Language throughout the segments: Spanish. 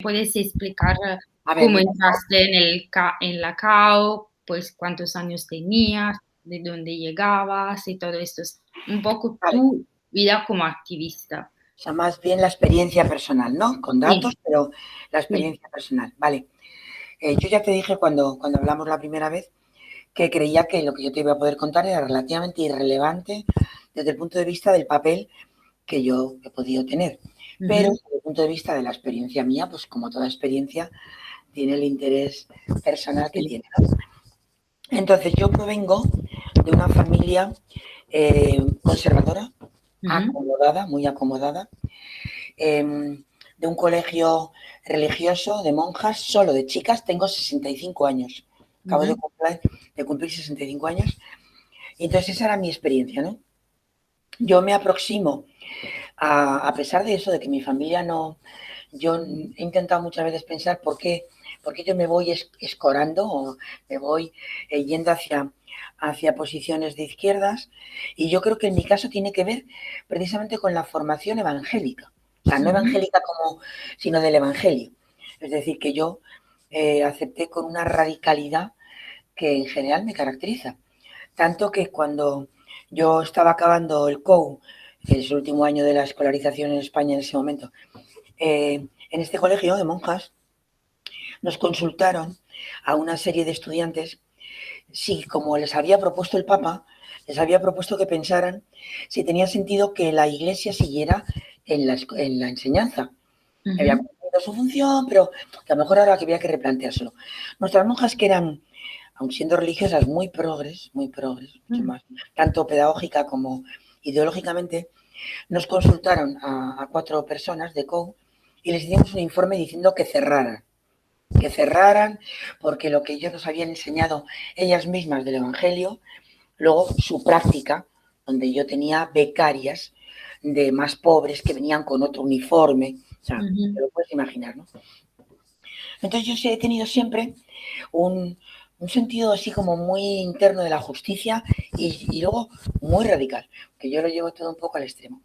puedes explicar A ver, cómo mira, entraste en la CAO, pues cuántos años tenías, de dónde llegabas y todo esto? Es un poco vale. tu vida como activista. O sea, más bien la experiencia personal, ¿no? Con Sí, datos, pero la sí. experiencia personal. Vale. Yo ya te dije cuando hablamos la primera vez que creía que lo que yo te iba a poder contar era relativamente irrelevante desde el punto de vista del papel que yo he podido tener. Pero Ujú. desde el punto de vista de la experiencia mía, pues como toda experiencia, tiene el interés personal que Sí. tiene, ¿no? Entonces, yo provengo de una familia conservadora, Ujú, acomodada, muy acomodada, de un colegio religioso de monjas, solo de chicas. Tengo 65 años, acabo ujú. de cumplir 65 años, y entonces esa era mi experiencia, ¿no? Yo me aproximo, a pesar de eso, de que mi familia no, yo he intentado muchas veces pensar por qué yo me voy escorando o me voy yendo hacia posiciones de izquierdas, y yo creo que en mi caso tiene que ver precisamente con la formación evangélica, o sea, no Ujú. evangélica como, sino del evangelio. Es decir, que yo acepté con una radicalidad que en general me caracteriza. Tanto que cuando yo estaba acabando el COU, que es el último año de la escolarización en España en ese momento, en este colegio de monjas nos consultaron a una serie de estudiantes si, como les había propuesto el Papa, les había propuesto que pensaran si tenía sentido que la Iglesia siguiera en la enseñanza. Había Ujú. cumplido su función, pero que a lo mejor ahora había que replanteárselo. Nuestras monjas, que eran, aun siendo religiosas, muy progres, mucho Mm. más, tanto pedagógica como ideológicamente, nos consultaron a 4 personas de COU y les dimos un informe diciendo que cerraran, porque lo que ellos nos habían enseñado ellas mismas del Evangelio, luego su práctica, donde yo tenía becarias de más pobres que venían con otro uniforme, o sea, te Ujú. lo puedes imaginar, ¿no? Entonces yo sí he tenido siempre un, un sentido así como muy interno de la justicia, y luego muy radical, que yo lo llevo todo un poco al extremo.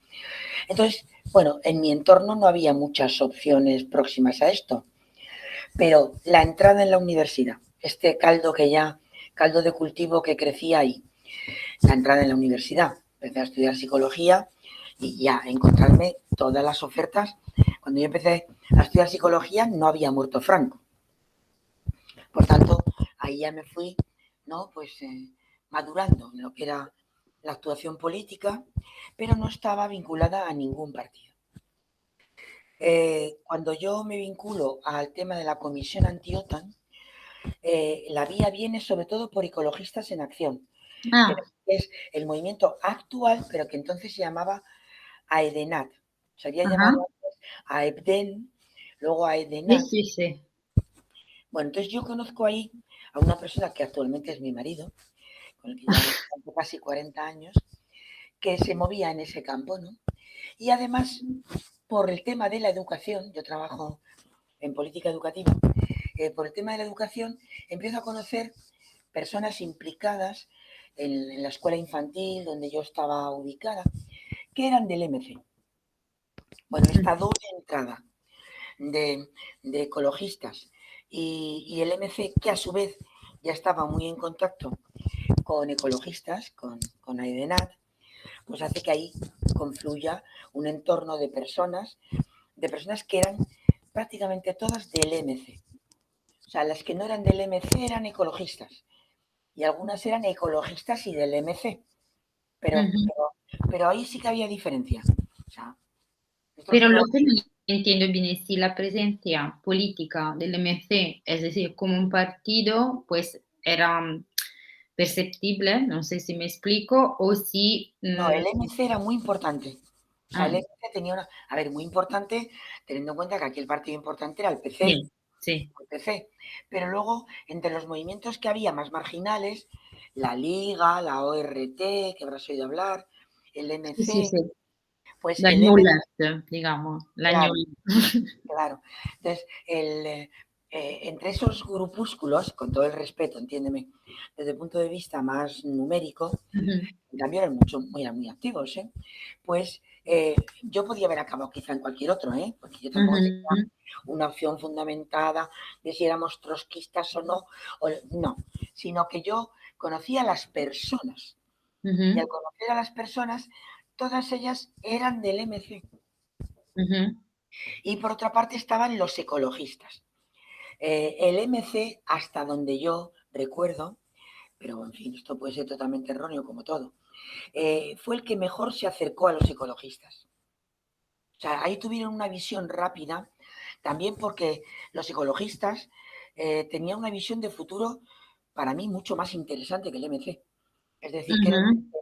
Entonces, bueno, en mi entorno no había muchas opciones próximas a esto, pero la entrada en la universidad, este caldo de cultivo que crecía ahí, la entrada en la universidad, empecé a estudiar psicología y ya encontrarme todas las ofertas. Cuando yo empecé a estudiar psicología no había muerto Franco, por tanto ahí ya me fui, ¿no? Pues madurando en lo que era la actuación política, pero no estaba vinculada a ningún partido. Cuando yo me vinculo al tema de la Comisión Anti-OTAN, la vía viene sobre todo por Ecologistas en Acción, que Ah, es el movimiento actual, pero que entonces se llamaba AEDENAT. Se había ajá. llamado AEBDEN, luego Sí, AEDENAT. sí, sí. Bueno, entonces yo conozco ahí a una persona que actualmente es mi marido, con el que llevamos casi 40 años, que se movía en ese campo, ¿no? Y además, por el tema de la educación, yo trabajo en política educativa, por el tema de la educación empiezo a conocer personas implicadas en la escuela infantil donde yo estaba ubicada, que eran del MC. Bueno, Mm. esta doble entrada de, de ecologistas y el MC, que a su vez ya estaba muy en contacto con ecologistas, con AIDENAT, pues hace que ahí confluya un entorno de personas que eran prácticamente todas del MC. O sea, las que no eran del MC eran ecologistas, y algunas eran ecologistas y del MC, pero, Ujú. pero, pero ahí sí que había diferencia. O sea, nosotros Pero lo teníamos... que no entiendo bien es si la presencia política del MC, es decir, como un partido, pues era perceptible, no sé si me explico, o si... No, el MC era muy importante. O sea, el Ah, MC tenía una... A ver, muy importante, teniendo en cuenta que aquí el partido importante era sí, sí. el PC. Pero luego, entre los movimientos que había más marginales, la Liga, la ORT, que habrás oído hablar, el Sí, sí, MC, sí. pues La el New MC, Left, digamos, la New claro, Left. claro. Entonces, entre esos grupúsculos, con todo el respeto, entiéndeme, desde el punto de vista más numérico, Ujú. en cambio eran muy activos, ¿eh? Pues Yo podía haber acabado quizá en cualquier otro, porque yo tampoco tenía Ujú, una opción fundamentada de si éramos trotskistas o no, sino que yo conocía a las personas y al ujú, conocer a las personas, todas ellas eran del MC. ujú, Y por otra parte estaban los ecologistas. El MC, hasta donde yo recuerdo, pero en fin, esto puede ser totalmente erróneo como todo, fue el que mejor se acercó a los ecologistas. O sea, ahí tuvieron una visión rápida, también porque los ecologistas tenían una visión de futuro para mí mucho más interesante que el MC. Es decir, que eran ujú.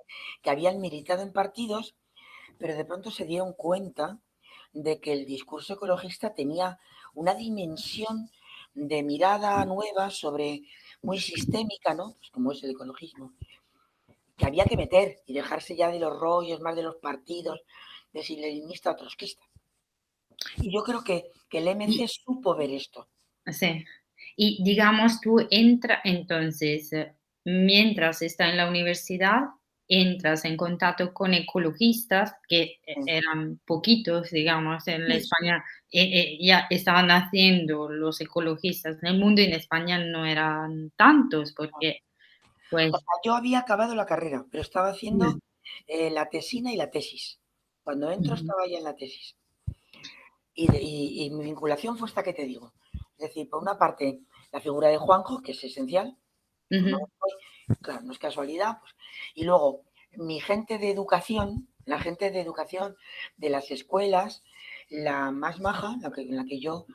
que habían militado en partidos, pero de pronto se dieron cuenta de que el discurso ecologista tenía una dimensión de mirada nueva sobre muy sistémica, ¿no? Pues como es el ecologismo, que había que meter y dejarse ya de los rollos más de los partidos, de si leninista o trotskista. Y yo creo que el MC Y supo ver esto. sí. Y digamos, tú entonces, mientras está en la universidad, entras en contacto con ecologistas que eran poquitos, digamos, en la Sí, sí. España, ya estaban haciendo los ecologistas en el mundo y en España no eran tantos, porque O pues, sea, yo había acabado la carrera, pero estaba haciendo mm, la tesina y la tesis. Cuando entro ujú, estaba ya en la tesis. Y mi vinculación fue esta que te digo. Es decir, por una parte, la figura de Juanjo, que es esencial, no, ujú, claro, no es casualidad, pues. Y luego, mi gente de educación, la gente de educación de las escuelas, la más maja, en la que yo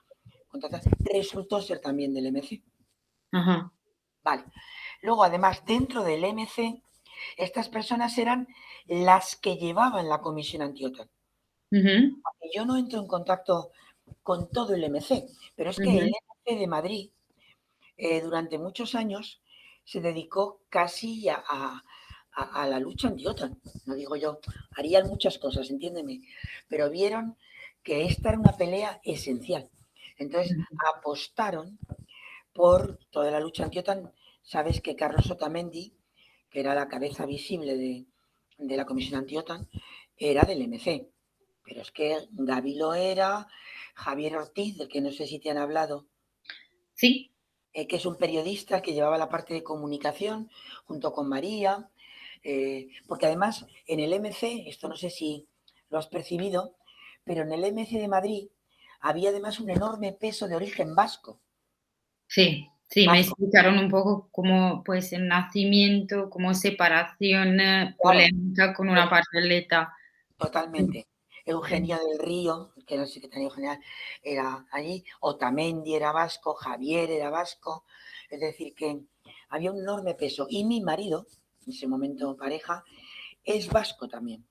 contacté, resultó ser también del MC. ajá, Vale. Luego, además, dentro del MC, estas personas eran las que llevaban la comisión anti-OTAN. ujú, Yo no entro en contacto con todo el MC, pero es que el ujú, MC de Madrid durante muchos años se dedicó casi a la lucha anti-OTAN. No digo yo, harían muchas cosas, entiéndeme, pero vieron que esta era una pelea esencial. Entonces ujú, apostaron por toda la lucha anti-OTAN. Sabes que Carlos Otamendi, que era la cabeza visible de la Comisión Anti-OTAN, era del MC. Pero es que Gaby lo era, Javier Ortiz, del que no sé si te han hablado, sí, que es un periodista que llevaba la parte de comunicación junto con María, porque además en el MC, esto no sé si lo has percibido, pero en el MC de Madrid había además un enorme peso de origen vasco. sí, sí, me Vasco, explicaron un poco cómo, pues, el nacimiento, como separación, claro, polémica con una pues parceleta. Sí, totalmente. sí. Eugenio del Río, que era el secretario general, era allí, Otamendi era vasco, Javier era vasco, es decir, que había un enorme peso. Y mi marido, en ese momento pareja, es vasco también.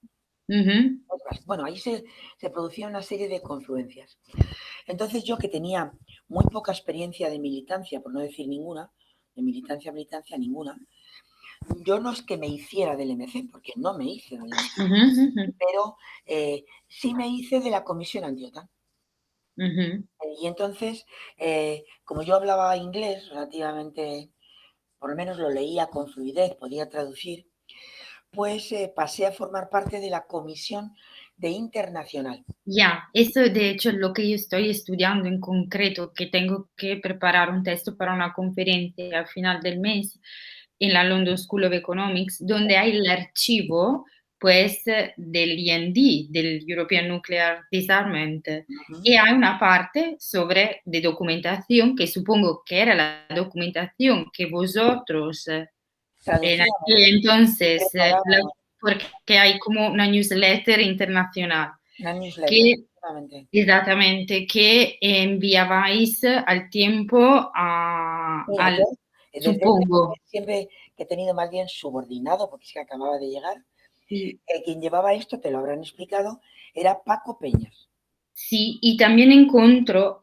Ujú, Bueno, ahí se producía una serie de confluencias. Entonces yo que tenía muy poca experiencia de militancia, por no decir ninguna, de militancia ninguna, yo no es que me hiciera del MC, porque no me hice del MC, ujú, ujú, pero sí me hice de la Comisión Antiota. ujú. Y entonces, como yo hablaba inglés relativamente, por lo menos lo leía con fluidez, podía traducir, pues pasé a formar parte de la Comisión de Internacional. Ya, eso de hecho es lo que yo estoy estudiando en concreto, que tengo que preparar un texto para una conferencia al final del mes en la London School of Economics, donde hay el archivo, pues, del END, del European Nuclear Disarmament, Ujú. y hay una parte sobre de documentación, que supongo que era la documentación que vosotros, en Traducíamos aquel y entonces, preparábamos porque hay como una newsletter internacional, una newsletter, que efectivamente. esattamente, che inviavais al tiempo a Mira, yo al desde suppongo. siempre que he tenido más bien subordinado, porque es que acababa de llegar, Sì, quien llevaba esto, te lo habrán explicado, era Paco Peñas. sì, y también encuentro,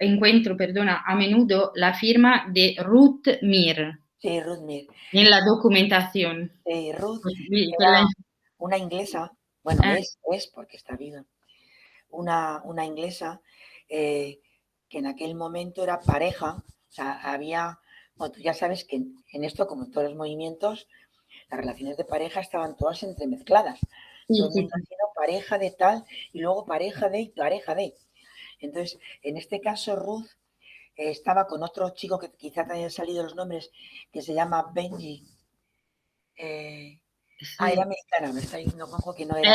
perdona, a menudo la firma de Ruth Mir Sí, Ruth Mir. en la documentación. Ruth Pues sí, era quella una inglesa, bueno, eh, es porque está viva, una inglesa que en aquel momento era pareja, o sea, había, bueno, tú ya sabes que en esto, como en todos los movimientos, las relaciones de pareja estaban todas entremezcladas. sì, Todo el sì, mundo ha sì. sido pareja de tal, y luego pareja de y pareja de. Entonces, en este caso, Ruth estaba con otro chico que quizá te hayan salido los nombres, que se llama Benji. Era Sí. americana, me está diciendo Juanjo que no era.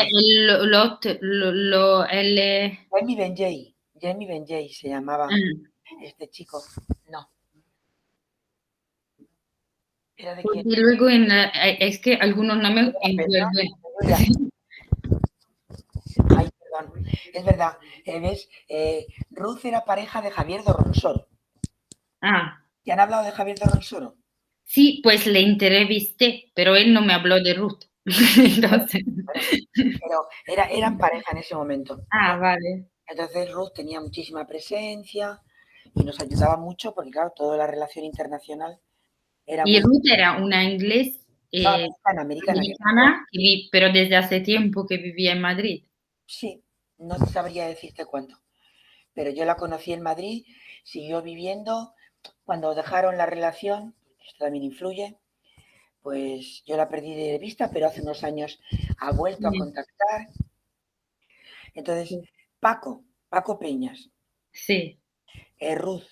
Jamie Benjay se llamaba ah, este chico. No, ¿era de quién? porque luego es que algunos no me Perdón, envuelven. Nuria. Ay, perdón. Es verdad. ¿Ves? Ruth era pareja de Javier Dorronsoro. Ah, ¿Te han hablado de Javier Dorronsoro? sí, pues le entrevisté, pero él no me habló de Ruth. Entonces. Bueno, pero eran pareja en ese momento. Ah, vale. Entonces Ruth tenía muchísima presencia y nos ayudaba mucho porque, claro, toda la relación internacional era Y muy... Ruth era una inglés No, americana, que americana, pero desde hace tiempo que vivía en Madrid. sí, no sabría decirte cuánto, pero yo la conocí en Madrid, siguió viviendo, cuando dejaron la relación, esto también influye, pues yo la perdí de vista, pero hace unos años ha vuelto a Sí, contactar. Entonces, Paco Peñas, sí, Ruth,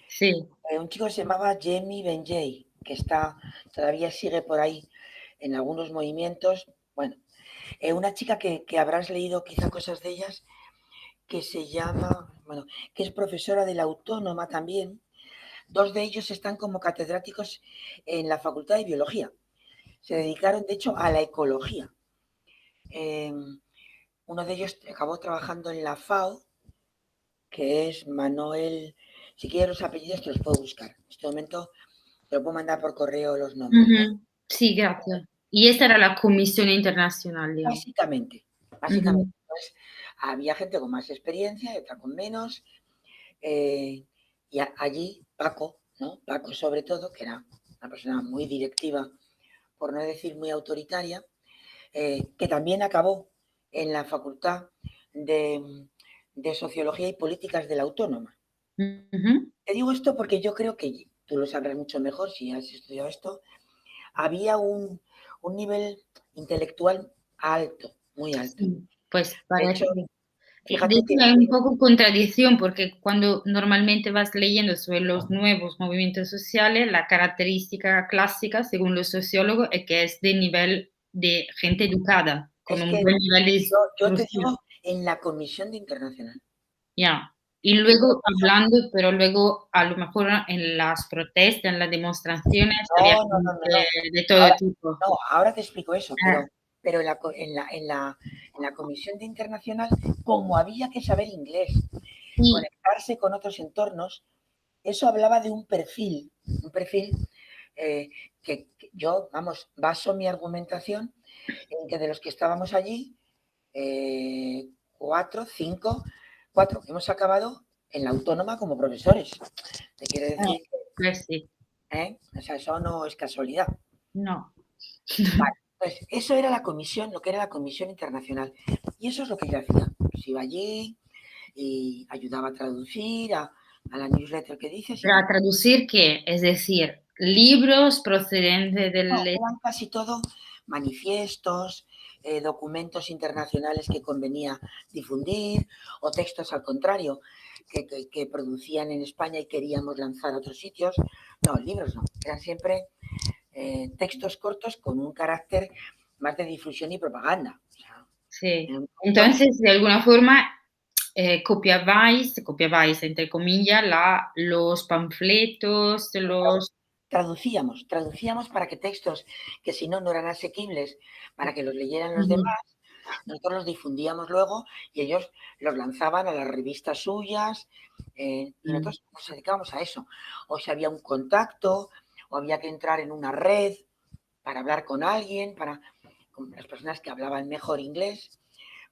sí. un chico que se llamaba Jamie Benjay, que todavía sigue por ahí en algunos movimientos. Bueno, una chica que habrás leído quizá cosas de ellas, que se llama, bueno, que es profesora de la Autónoma también. Dos de ellos están como catedráticos en la Facultad de Biología. Se dedicaron, de hecho, a la ecología. Eh, Uno de ellos acabó trabajando en la FAO, que es Manuel. Si quieres los apellidos, te los puedo buscar. En este momento te lo puedo mandar por correo los nombres. Ujú. Sí, gracias. Y esa era la comisión internacional, digamos. Básicamente. Ujú. Pues, había gente con más experiencia y otra con menos. eh, y allí Paco, ¿no? Paco sobre todo, que era una persona muy directiva, por no decir muy autoritaria, que también acabó en la Facultad de Sociología y Políticas de la Autónoma. Ujú. Te digo esto porque yo creo que tú lo sabrás mucho mejor si has estudiado esto. Había un nivel intelectual alto, muy alto. Sí, pues De hecho, parece. De fíjate hecho, que hay un poco contradicción porque cuando normalmente vas leyendo sobre los nuevos movimientos sociales, la característica clásica, según los sociólogos, es que es de nivel de gente educada, con es un que buen nivel de yo te instrucción. digo en la Comisión de Internacional. Ya. Y luego hablando, pero luego a lo mejor en las protestas, en las demostraciones, había No, no, no, no, gente no. de todo Ahora, tipo. no, ahora te explico eso, Ah, pero en la Comisión de Internacional, como había que saber inglés, sí. conectarse con otros entornos, eso hablaba de un perfil que yo, vamos, baso mi argumentación en que de los que estábamos allí, cuatro, cinco, cuatro, hemos acabado en la autónoma como profesores. Te quiero Ah, decir, pues sí. o sea, eso no es casualidad. No. Vale, pues eso era la comisión, lo que era la comisión internacional. Y eso es lo que yo hacía. Pues iba allí y ayudaba a traducir a la newsletter que dices y Pero a demás. traducir, ¿qué? Es decir, libros procedentes No, del... eran casi todo manifiestos, documentos internacionales que convenía difundir o textos al contrario que producían en España y queríamos lanzar a otros sitios. No, libros no, eran siempre textos cortos con un carácter más de difusión y propaganda. O sea, Sí. en un momento Entonces, de alguna forma, copiabais, entre comillas, los panfletos, los... traducíamos para que textos que si no no eran asequibles para que los leyeran los Ujú, demás, nosotros los difundíamos luego y ellos los lanzaban a las revistas suyas y mm. nosotros nos dedicábamos a eso. O si había un contacto o había que entrar en una red para hablar con alguien, con las personas que hablaban mejor inglés,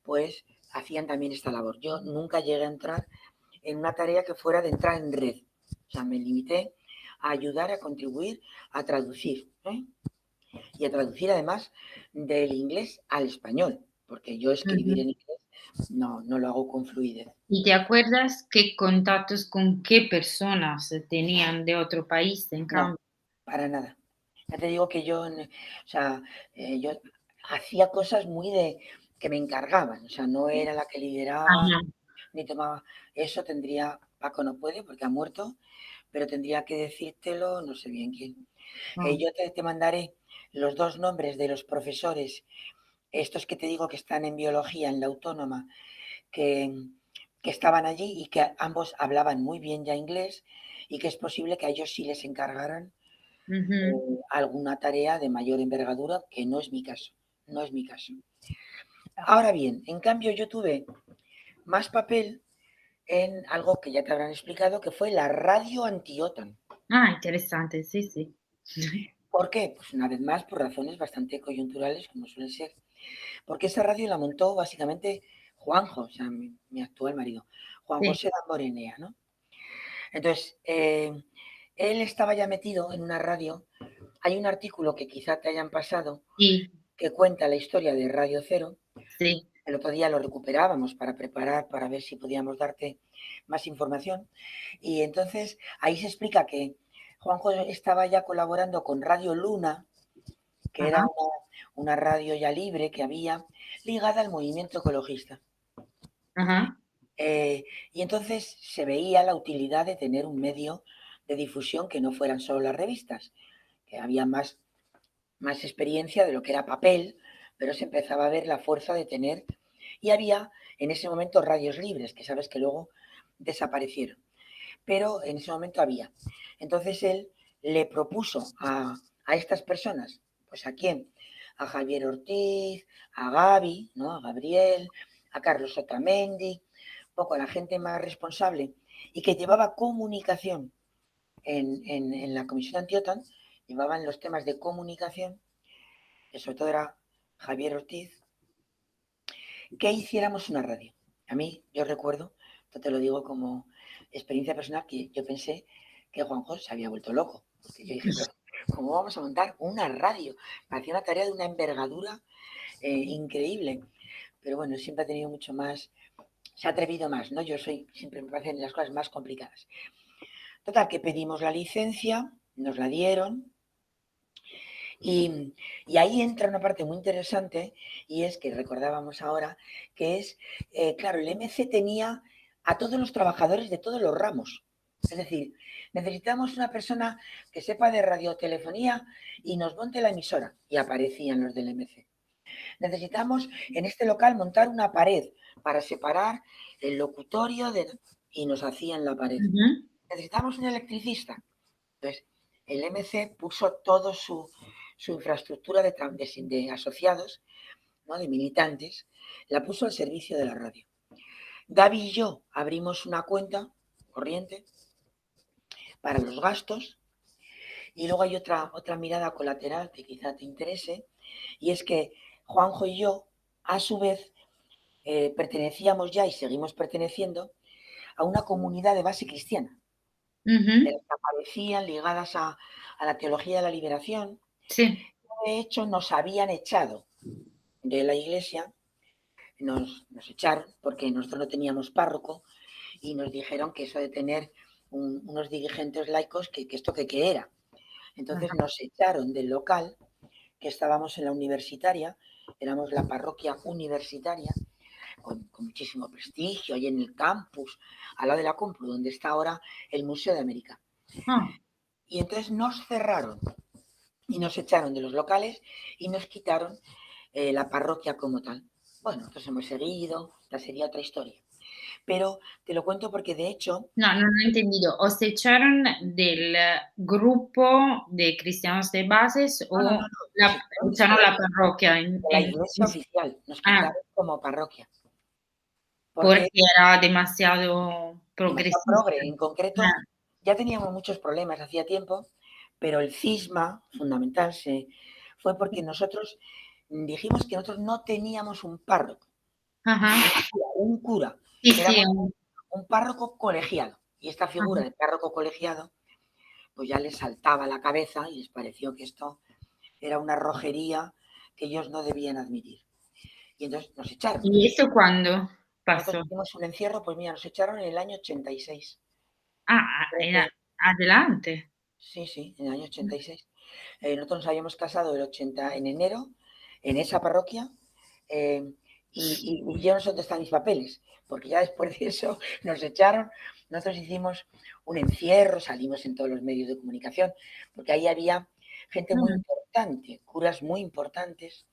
pues hacían también esta labor. Yo nunca llegué a entrar en una tarea que fuera de entrar en red. O sea, me limité a ayudar, a contribuir, a traducir. Y a traducir además del inglés al español, porque yo escribir Ujú. en inglés no lo hago con fluidez. ¿Y te acuerdas qué contactos con qué personas se tenían de otro país, en No, cambio? para nada. Ya te digo que yo, o sea, yo hacía cosas muy que me encargaban, o sea, no era la que lideraba Ajá, ni tomaba. Eso tendría, Paco no puede porque ha muerto, pero tendría que decírtelo, no sé bien quién. ah, Yo te mandaré los dos nombres de los profesores, estos que te digo que están en biología, en la autónoma, que, que estaban allí y que ambos hablaban muy bien ya inglés y que es posible que a ellos sí les encargaran ujú. alguna tarea de mayor envergadura, que no es mi caso, no es mi caso. Ahora bien, en cambio yo tuve más papel en algo que ya te habrán explicado, que fue la radio anti-OTAN. Ah, interessante, sì, sì. ¿Por qué? Pues una vez más por razones bastante coyunturales, como suele ser. Porque esa radio la montó básicamente Juanjo, o sea, mi actual marido, Juan Sì, José Damborenea, ¿no? Entonces, él estaba ya metido en una radio. Hay un artículo que quizá te hayan pasado sì, que cuenta la historia de Radio Cero. sì. El otro día lo recuperábamos para preparar, para ver si podíamos darte más información. Y entonces ahí se explica que Juanjo estaba ya colaborando con Radio Luna, que era Ah-ah, una radio ya libre que había, ligada al movimiento ecologista. ah-ah. Y entonces se veía la utilidad de tener un medio de difusión que no fueran solo las revistas, que había más experiencia de lo que era papel, pero se empezaba a ver la fuerza de tener. Y había en ese momento radios libres, que sabes que luego desaparecieron, pero en ese momento había. Entonces él le propuso a estas personas, pues ¿a quién? A Javier Ortiz, a Gaby, ¿no? A Gabriel, a Carlos Otamendi, un poco a la gente más responsable y que llevaba comunicación en la Comisión Antiotan, llevaban los temas de comunicación, que sobre todo era Javier Ortiz, que hiciéramos una radio. A mí, yo recuerdo, esto te lo digo como experiencia personal, que yo pensé que Juanjo se había vuelto loco. Porque yo dije, pero ¿cómo vamos a montar una radio? Parecía una tarea de una envergadura increíble. Pero bueno, siempre ha tenido mucho más, se ha atrevido más, ¿no? Yo soy, siempre me parecen las cosas más complicadas. Total, que pedimos la licencia, nos la dieron, y ahí entra una parte muy interesante y es que recordábamos ahora que es, claro, el MC tenía a todos los trabajadores de todos los ramos. Es decir, necesitamos una persona que sepa de radiotelefonía y nos monte la emisora. Y aparecían los del MC. Necesitamos en este local montar una pared para separar el locutorio y nos hacían la pared. Mh-mh. Necesitamos un electricista. Entonces, el MC puso toda su infraestructura de asociados, ¿no? De militantes, la puso al servicio de la radio. Gaby y yo abrimos una cuenta corriente para los gastos y luego hay otra mirada colateral que quizá te interese y es que Juanjo y yo, a su vez, pertenecíamos ya y seguimos perteneciendo a una comunidad de base cristiana, Mh-mh. de las que aparecían ligadas a la teología de la liberación. Sì. De hecho, nos habían echado de la iglesia, nos echaron porque nosotros no teníamos párroco y nos dijeron que eso de tener unos dirigentes laicos, que esto que era. Entonces Ah-ah. nos echaron del local, que estábamos en la universitaria, éramos la parroquia universitaria, con muchísimo prestigio, ahí en el campus, al lado de la Complu, donde está ahora el Museo de América. Ah. Y entonces nos cerraron y nos echaron de los locales y nos quitaron la parroquia como tal. Bueno, nosotros hemos seguido, esta sería otra historia. Pero te lo cuento porque de hecho, No, non ho entendido. Os echaron del gruppo de Cristianos de Bases no, no, no, o no, nos la echaron echaron la parroquia en de la iglesia oficial, nos ah, quitaron como parroquia, porque porque era demasiado demasiado progresista. progre. En concreto, Ah, ya teníamos muchos problemas hacía tiempo, pero el cisma fundamental fue porque nosotros dijimos que nosotros no teníamos un párroco, ah-ah. un cura, Sì, sì, éramos un párroco colegiado. Y esta figura ah-ah. de párroco colegiado, pues ya les saltaba a la cabeza y les pareció que esto era una rojería que ellos no debían admitir. Y entonces nos echaron. ¿Y eso cuándo Nosotros pasó? tuvimos un encierro, pues mira, nos echaron en el año 86. Ah, era adelante. Sí, sí, en el año 86. Nosotros nos habíamos casado en enero, en esa parroquia, eh, y yo no sé dónde están mis papeles, porque ya después de eso nos echaron. Nosotros hicimos un encierro, salimos en todos los medios de comunicación, porque ahí había gente muy Ujú. importante, curas muy importantes,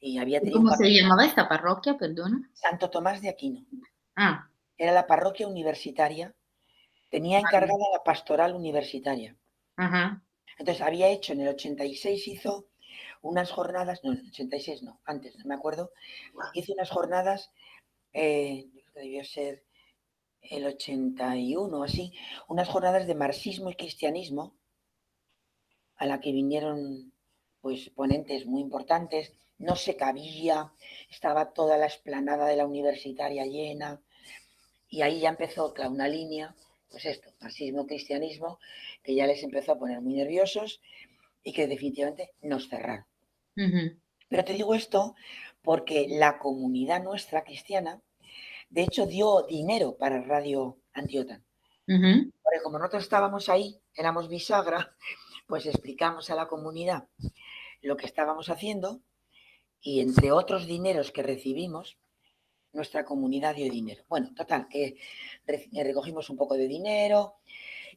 y había ¿Y tenido un cómo se papel. llamaba esta parroquia, perdona? Santo Tomás de Aquino. Ah, Era la parroquia universitaria, tenía vale. encargada la pastoral universitaria. Ajá. Entonces había hecho en el 86, hizo unas jornadas, no, en el 86 no, antes, no me acuerdo, hizo unas jornadas, yo creo que debió ser el 81 o así, unas jornadas de marxismo y cristianismo a la que vinieron pues ponentes muy importantes, no se cabía, estaba toda la explanada de la universitaria llena, y ahí ya empezó, claro, una línea, pues esto, marxismo, cristianismo, que ya les empezó a poner muy nerviosos y que definitivamente nos cerraron. Ujú, Pero te digo esto porque la comunidad nuestra cristiana, de hecho, dio dinero para Radio Antiotan. ujú, Porque como nosotros estábamos ahí, éramos bisagra, pues explicamos a la comunidad lo que estábamos haciendo y entre otros dineros que recibimos, nuestra comunidad dio dinero. Bueno, total, que recogimos un poco de dinero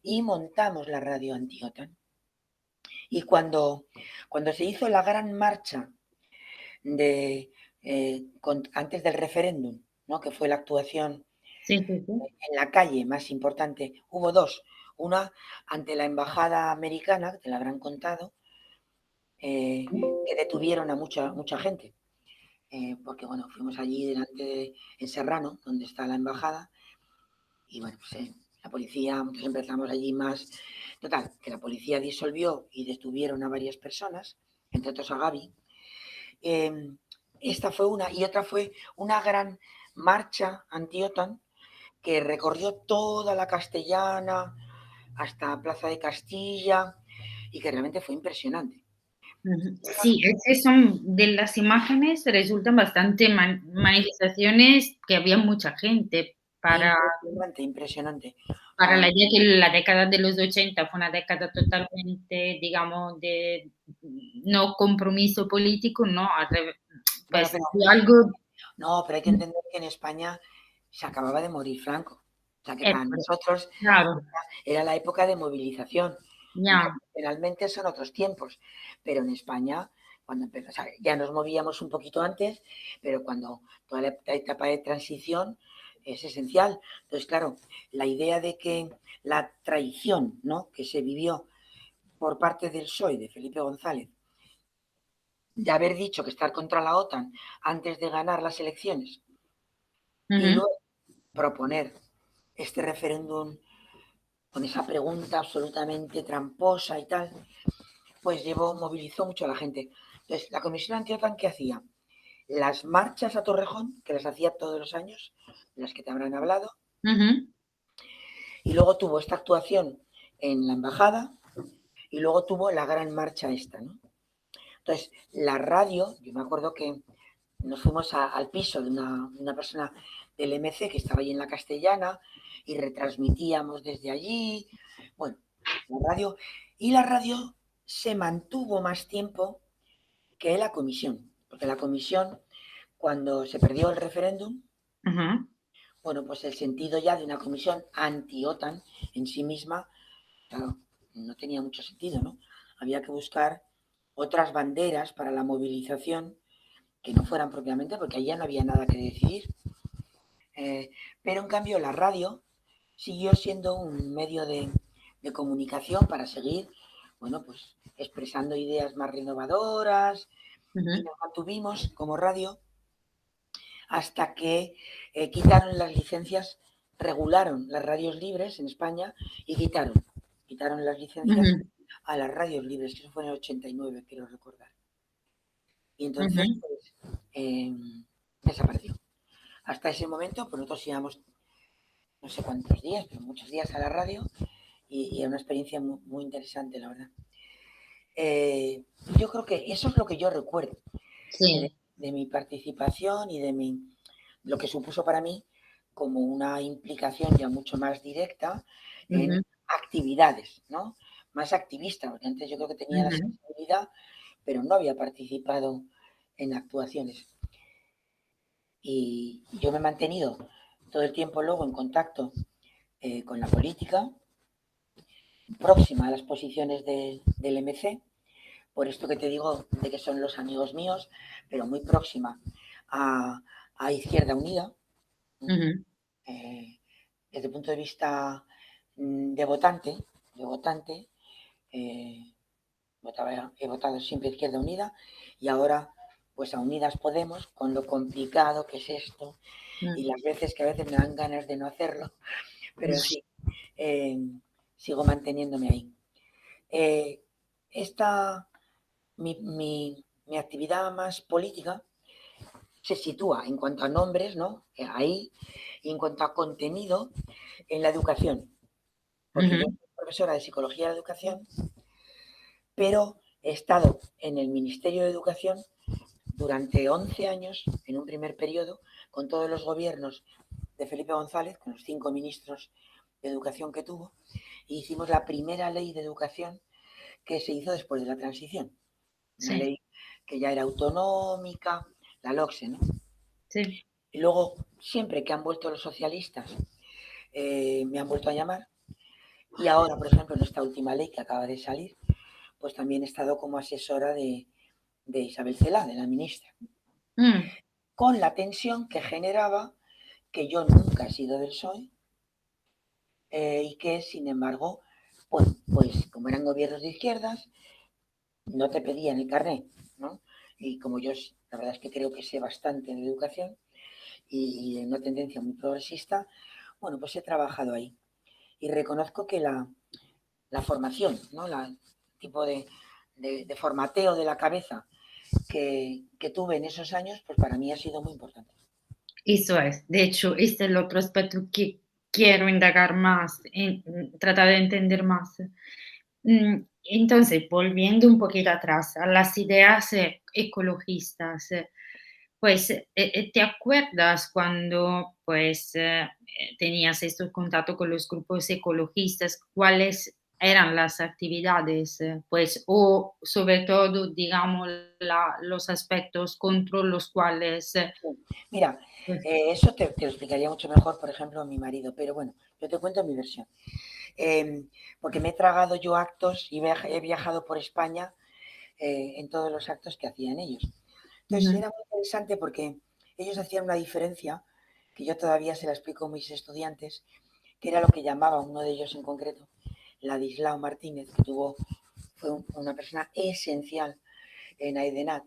y montamos la Radio Antiotan. Y cuando se hizo la gran marcha de, antes del referéndum, ¿no? Que fue la actuación sí, sí, sí. en la calle más importante, hubo dos. Una ante la embajada americana, te la habrán contado, que detuvieron a mucha gente. Porque bueno, fuimos allí en Serrano, donde está la embajada, y bueno, pues la policía, nosotros empezamos allí más. Total, que la policía disolvió y detuvieron a varias personas, entre otros a Gaby. Eh, Esta fue una, y otra fue una gran marcha anti-OTAN que recorrió toda la Castellana hasta Plaza de Castilla y que realmente fue impresionante. Ujú. Sí, esas son de las imágenes resultan bastante manifestaciones que había mucha gente Impresionante, impresionante. para Ah, la idea que la década de los 80 fue una década totalmente, digamos, de no compromiso político, no, bueno, pues pero algo, no, pero hay que entender que en España se acababa de morir Franco. O sea que para pero nosotros claro, era la época de movilización. ya, Internacionalmente son otros tiempos, pero en España, cuando empezó, o sea, ya nos movíamos un poquito antes, pero cuando toda la etapa de transición es esencial. Entonces, claro, la idea de que la traición, ¿no?, que se vivió por parte del PSOE, de Felipe González, de haber dicho que estar contra la OTAN antes de ganar las elecciones y ujú, luego proponer este referéndum con esa pregunta absolutamente tramposa y tal, pues movilizó mucho a la gente. Entonces, la Comisión Antiotan, ¿qué hacía? Las marchas a Torrejón, que las hacía todos los años, de las que te habrán hablado, ujú, y luego tuvo esta actuación en la embajada, y luego tuvo la gran marcha esta, ¿no? Entonces, la radio, yo me acuerdo que nos fuimos al piso de una persona del MC que estaba ahí en la Castellana y retransmitíamos desde allí. Bueno, la radio se mantuvo más tiempo que la comisión, porque la comisión, cuando se perdió el referéndum, ujú, bueno, pues el sentido ya de una comisión anti-OTAN en sí misma, claro, no tenía mucho sentido, ¿no? Había que buscar otras banderas para la movilización que no fueran propiamente, porque allí ya no había nada que decidir. Pero en cambio la radio siguió siendo un medio de comunicación para seguir, bueno, pues expresando ideas más renovadoras, y ujú, nos mantuvimos como radio hasta que quitaron las licencias, regularon las radios libres en España y quitaron las licencias ujú, a las radios libres, que eso fue en el 89, quiero recordar. Y entonces, ujú. pues, desapareció. Hasta ese momento, pues nosotros íbamos no sé cuántos días, pero muchos días a la radio y era una experiencia muy interesante, la verdad. Eh, yo creo que eso es lo que yo recuerdo Sí, de mi participación y lo que supuso para mí como una implicación ya mucho más directa en ujú, actividades, ¿no? Más activista, porque antes yo creo que tenía la ujú. sensibilidad, pero no había participado en actuaciones. Y yo me he mantenido todo el tiempo luego en contacto con la política, próxima a las posiciones del MC, por esto que te digo de que son los amigos míos, pero muy próxima a Izquierda Unida, Ujú. eh, desde el punto de vista de votante eh, he votado siempre Izquierda Unida y ahora pues a Unidas Podemos, con lo complicado que es esto y Mm. las veces que a veces me dan ganas de no hacerlo, pero en fin, eh, sigo manteniéndome ahí. Eh, esta, mi actividad más política se sitúa en cuanto a nombres, ¿no? Ahí, y en cuanto a contenido, en la educación, porque yo Ujú. soy profesora de Psicología de la Educación, pero he estado en el Ministerio de Educación durante 11 años, en un primer periodo, con todos los gobiernos de Felipe González, con los 5 ministros de educación que tuvo, e hicimos la primera ley de educación que se hizo después de la transición. Una Sí, ley que ya era autonómica, la LOCSE, ¿no? sí. Y luego, siempre que han vuelto los socialistas, me han vuelto a llamar. Y ahora, por ejemplo, en esta última ley que acaba de salir, pues también he estado como asesora de Isabel Cela, de la ministra, Mm. con la tensión que generaba que yo nunca he sido del PSOE y que, sin embargo, pues como eran gobiernos de izquierdas, no te pedían el carnet, ¿no? Y como yo, la verdad es que creo que sé bastante de educación y de una tendencia muy progresista, bueno, pues he trabajado ahí. Y reconozco que la formación, ¿no? El tipo de formateo de la cabeza que tuve en esos años, pues para mí ha sido muy importante. Eso es. De hecho, este es el otro aspecto que quiero indagar más, tratar de entender más. Entonces, volviendo un poquito atrás a las ideas ecologistas, pues, ¿te acuerdas cuando, pues, tenías estos contacto con los grupos ecologistas? ¿Cuáles eran las actividades? Pues, o sobre todo, digamos, los aspectos contra los cuales, Mira, pues. eso te lo explicaría mucho mejor, por ejemplo, a mi marido, pero bueno, yo te cuento mi versión. Eh, Porque me he tragado yo actos y he viajado por España en todos los actos que hacían ellos. Entonces Ujú, era muy interesante porque ellos hacían una diferencia que yo todavía se la explico a mis estudiantes, que era lo que llamaba uno de ellos en concreto, Ladislao Martínez, que fue una persona esencial en Aidenat,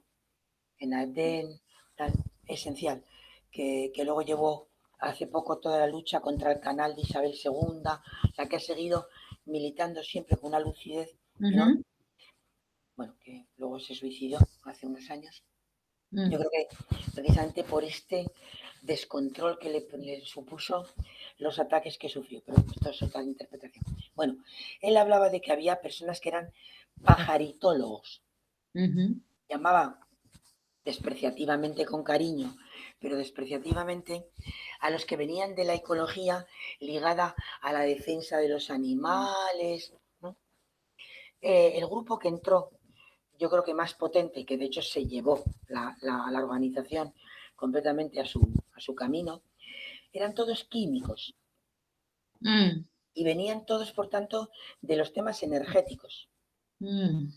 en Aiden, tal, esencial, que luego llevó hace poco toda la lucha contra el canal de Isabel II, la que ha seguido militando siempre con una lucidez enorme, ujú, bueno, que luego se suicidó hace unos años. Yo mm. creo que precisamente por este descontrol que le supuso los ataques que sufrió, pero esto es otra interpretación. Bueno, él hablaba de que había personas que eran pajaritólogos, Ujú. llamaba despreciativamente con cariño, pero despreciativamente a los que venían de la ecología ligada a la defensa de los animales, ¿no? El grupo que entró, yo creo que más potente y que de hecho se llevó la organización completamente a su camino, eran todos químicos Mm, y venían todos, por tanto, de los temas energéticos. mm,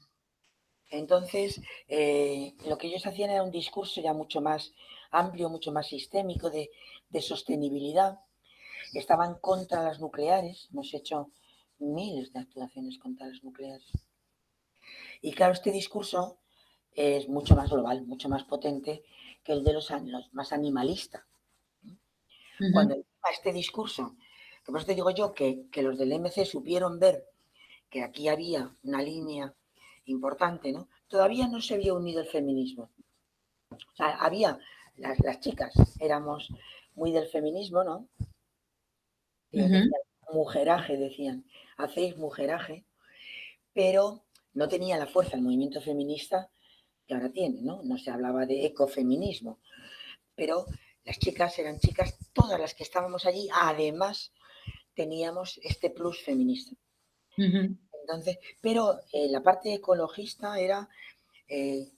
Entonces, lo que ellos hacían era un discurso ya mucho más amplio, mucho más sistémico de sostenibilidad. Estaban contra las nucleares, hemos hecho miles de actuaciones contra las nucleares. Y claro, este discurso es mucho más global, mucho más potente que el de los más animalistas. Cuando ujú, encima este discurso, que por eso te digo yo que los del MC supieron ver que aquí había una línea importante, ¿no? Todavía no se había unido el feminismo. O sea, había, las chicas éramos muy del feminismo, ¿no? Ellas ujú, decían, mujeraje, decían, hacéis mujeraje, pero no tenía la fuerza el movimiento feminista que ahora tiene, ¿no? No se hablaba de ecofeminismo, pero las chicas eran chicas, todas las que estábamos allí, además teníamos este plus feminista. ujú. Entonces, pero la parte ecologista era eh,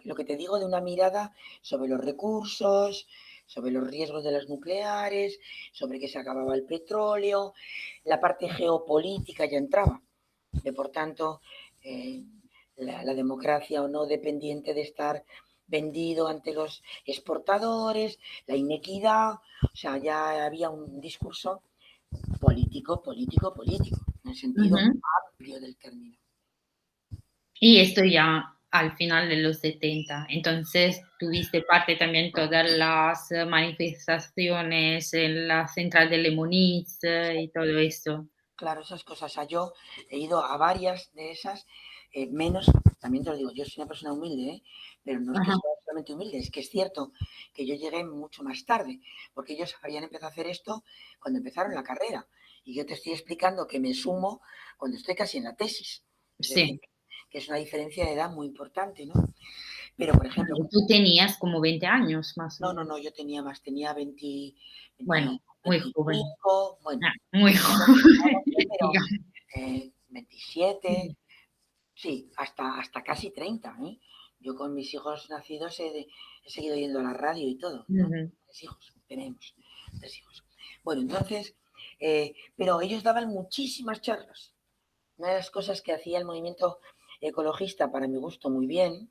lo que te digo de una mirada sobre los recursos, sobre los riesgos de las nucleares, sobre que se acababa el petróleo, la parte geopolítica ya entraba, de por tanto, la democracia o no dependiente de estar vendido ante los exportadores, la inequidad, o sea, ya había un discurso político, político, político, en el sentido Ujú. amplio del término. Y esto ya al final de los 70. Entonces, tuviste parte también todas las manifestaciones en la central de Lemoniz y todo eso. Claro, esas cosas. O sea, yo he ido a varias de esas, menos, también te lo digo, yo soy una persona humilde, ¿eh? Pero no es que Ajá, sea solamente humilde, es que es cierto que yo llegué mucho más tarde, porque ellos habían empezado a hacer esto cuando empezaron la carrera. Y yo te estoy explicando que me sumo cuando estoy casi en la tesis. Es decir, sí. que es una diferencia de edad muy importante, ¿no? Pero, por ejemplo, Y tú tenías como 20 años más o no, no, menos. no, yo tenía más, tenía 20, Bueno, 20, muy joven. 25, bueno, Muy no joven, sé, pero digamos. 27, sí, hasta casi 30, ¿eh? Yo con mis hijos nacidos he seguido yendo a la radio y todo, ¿no? Ujú, 3 hijos, tenemos 3 hijos. Bueno, entonces, pero ellos daban muchísimas charlas. Una de las cosas que hacía el movimiento ecologista, para mi gusto, muy bien,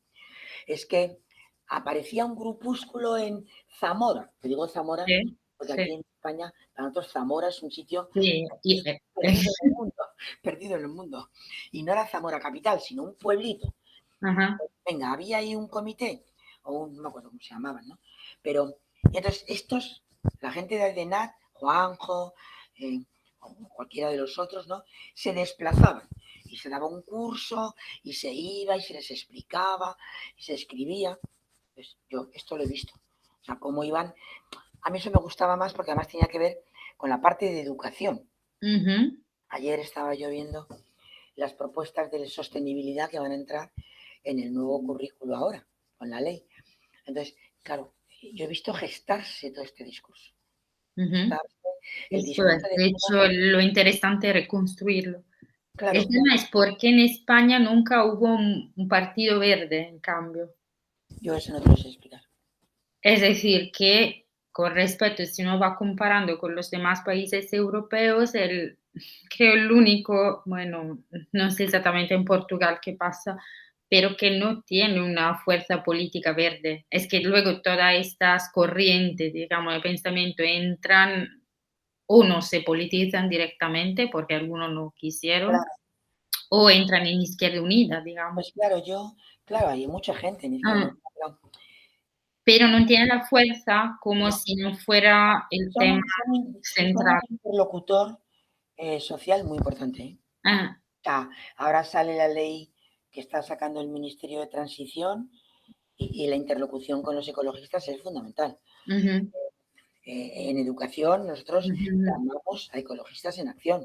es que aparecía un grupúsculo en Zamora. Te digo Zamora sí, porque sí, aquí en España, para nosotros Zamora es un sitio sí, y, perdido en el mundo, perdido en el mundo. Y no era Zamora capital, sino un pueblito. ajá, Venga, había ahí un comité, o un, no me acuerdo cómo se llamaban, ¿no? Pero, y entonces estos, la gente de Aldenat, Juanjo, eh, o cualquiera de los otros, ¿no? Se desplazaban y se daba un curso y se iba y se les explicaba y se escribía. Pues yo esto lo he visto. O sea, cómo iban. A mí eso me gustaba más porque además tenía que ver con la parte de educación. ujú. Ayer estaba yo viendo las propuestas de sostenibilidad que van a entrar en el nuevo currículo ahora, con la ley. Entonces, claro, yo he visto gestarse todo este discurso. Ujú. Gestarse el Esto es, discurso de de cómo, hecho, lo interesante es reconstruirlo. El claro, tema es porque en España nunca hubo un partido verde, en cambio. yo eso no te lo sé explicar. Es decir, que con respecto, si uno va comparando con los demás países europeos, creo el único, bueno, no sé exactamente en Portugal qué pasa, pero que no tiene una fuerza política verde. Es que luego todas estas corrientes, digamos, de pensamiento entran o no se politizan directamente porque algunos no quisieron, Claro, o entran en Izquierda Unida, digamos. pues claro, yo, claro, hay mucha gente en Izquierda Ah, Unida, pero pero no tiene la fuerza como no, si no fuera el tema son un central. interlocutor social muy importante, ¿eh? Ah, O sea, ahora sale la ley que está sacando el Ministerio de Transición y la interlocución con los ecologistas es fundamental. ujú, En educación nosotros ujú, llamamos a ecologistas en acción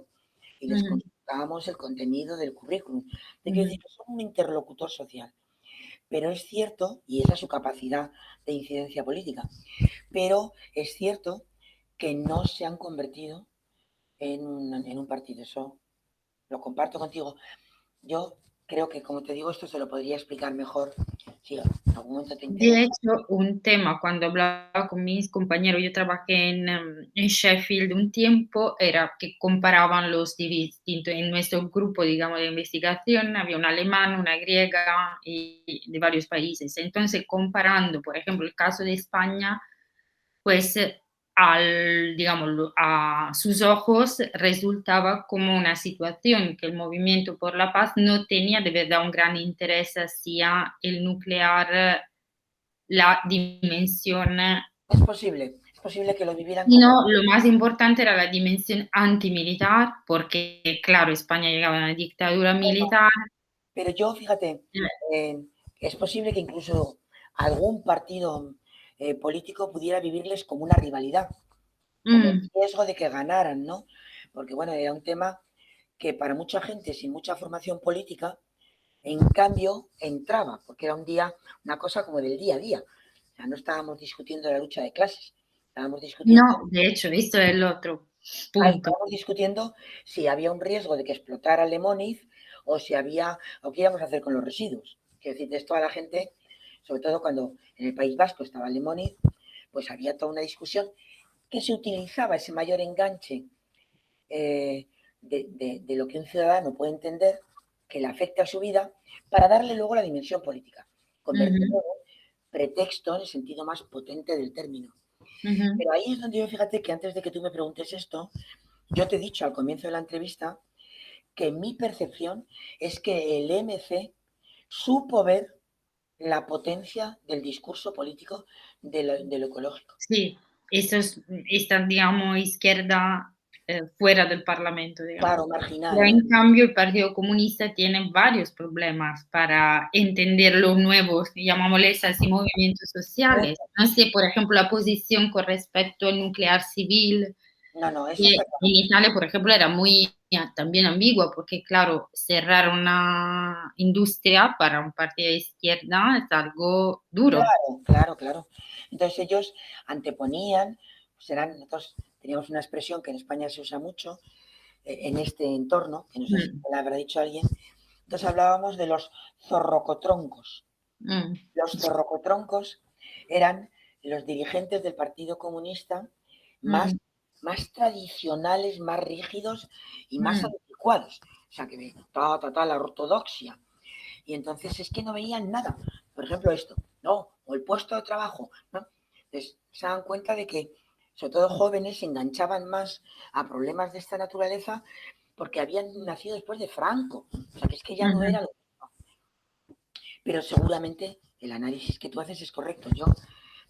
y les ujú, consultamos el contenido del currículum. Te quiero ujú. decir que son un interlocutor social, pero es cierto, y esa es su capacidad de incidencia política, pero es cierto que no se han convertido en un partido. Eso lo comparto contigo. Yo creo que, como te digo, esto se lo podría explicar mejor si en algún momento te De interesa. hecho, un tema cuando hablaba con mis compañeros, yo trabajé en Sheffield un tiempo, era que comparaban los distintos, en nuestro grupo, digamos, de investigación, había una alemana, una griega y de varios países. Entonces, comparando, por ejemplo, el caso de España, pues, digamos, a sus ojos resultaba como una situación que el movimiento por la paz no tenía de verdad un gran interés hacia el nuclear, la dimensión, Es posible que lo vivieran como, sino lo más importante era la dimensión antimilitar, porque, claro, España llegaba a una dictadura militar. pero yo, fíjate, eh, es posible que incluso algún partido político pudiera vivirles como una rivalidad, como el Mm, riesgo de que ganaran, ¿no? Porque, bueno, era un tema que para mucha gente sin mucha formación política, en cambio, entraba, porque era un día, una cosa como del día a día. O sea, no estábamos discutiendo la lucha de clases, estábamos discutiendo, no, de hecho, esto es el otro punto. estábamos discutiendo si había un riesgo de que explotara Lemoniz o si había, o qué íbamos a hacer con los residuos. Quiero decir, esto a la gente, sobre todo cuando en el País Vasco estaba Lemoniz, pues había toda una discusión que se utilizaba ese mayor enganche de lo que un ciudadano puede entender que le afecta a su vida para darle luego la dimensión política, convertirlo en un pretexto en el sentido más potente del término. Pero ahí es donde yo, fíjate que antes de que tú me preguntes esto, yo te he dicho al comienzo de la entrevista que mi percepción es que el MC supo ver la potencia del discurso político de lo ecológico. Sí, eso es, esta, digamos, izquierda fuera del Parlamento, digamos. Claro, marginal, Pero ¿no? en cambio el Partido Comunista tiene varios problemas para entender los nuevos, llamámosles así, movimientos sociales. Mucho. No sé, por ejemplo, la posición con respecto al nuclear civil, No, no, eso que está en claro. Italia, por ejemplo, era muy también ambigua, porque claro, cerrar una industria para un partido de izquierda es algo duro. Claro, claro, claro. Entonces ellos anteponían, pues nosotros teníamos una expresión que en España se usa mucho en este entorno, que no sé si Mm, te la habrá dicho alguien. Entonces hablábamos de los zorrocotroncos. mm, Los zorrocotroncos eran los dirigentes del Partido Comunista más, mm, más tradicionales, más rígidos y más mm, anticuados. O sea, que la ortodoxia. Y entonces es que no veían nada. Por ejemplo, esto, no, o el puesto de trabajo, ¿no? Entonces se dan cuenta de que, sobre todo jóvenes, se enganchaban más a problemas de esta naturaleza porque habían nacido después de Franco. O sea, que es que ya no ujú, era lo mismo. Pero seguramente el análisis que tú haces es correcto. Yo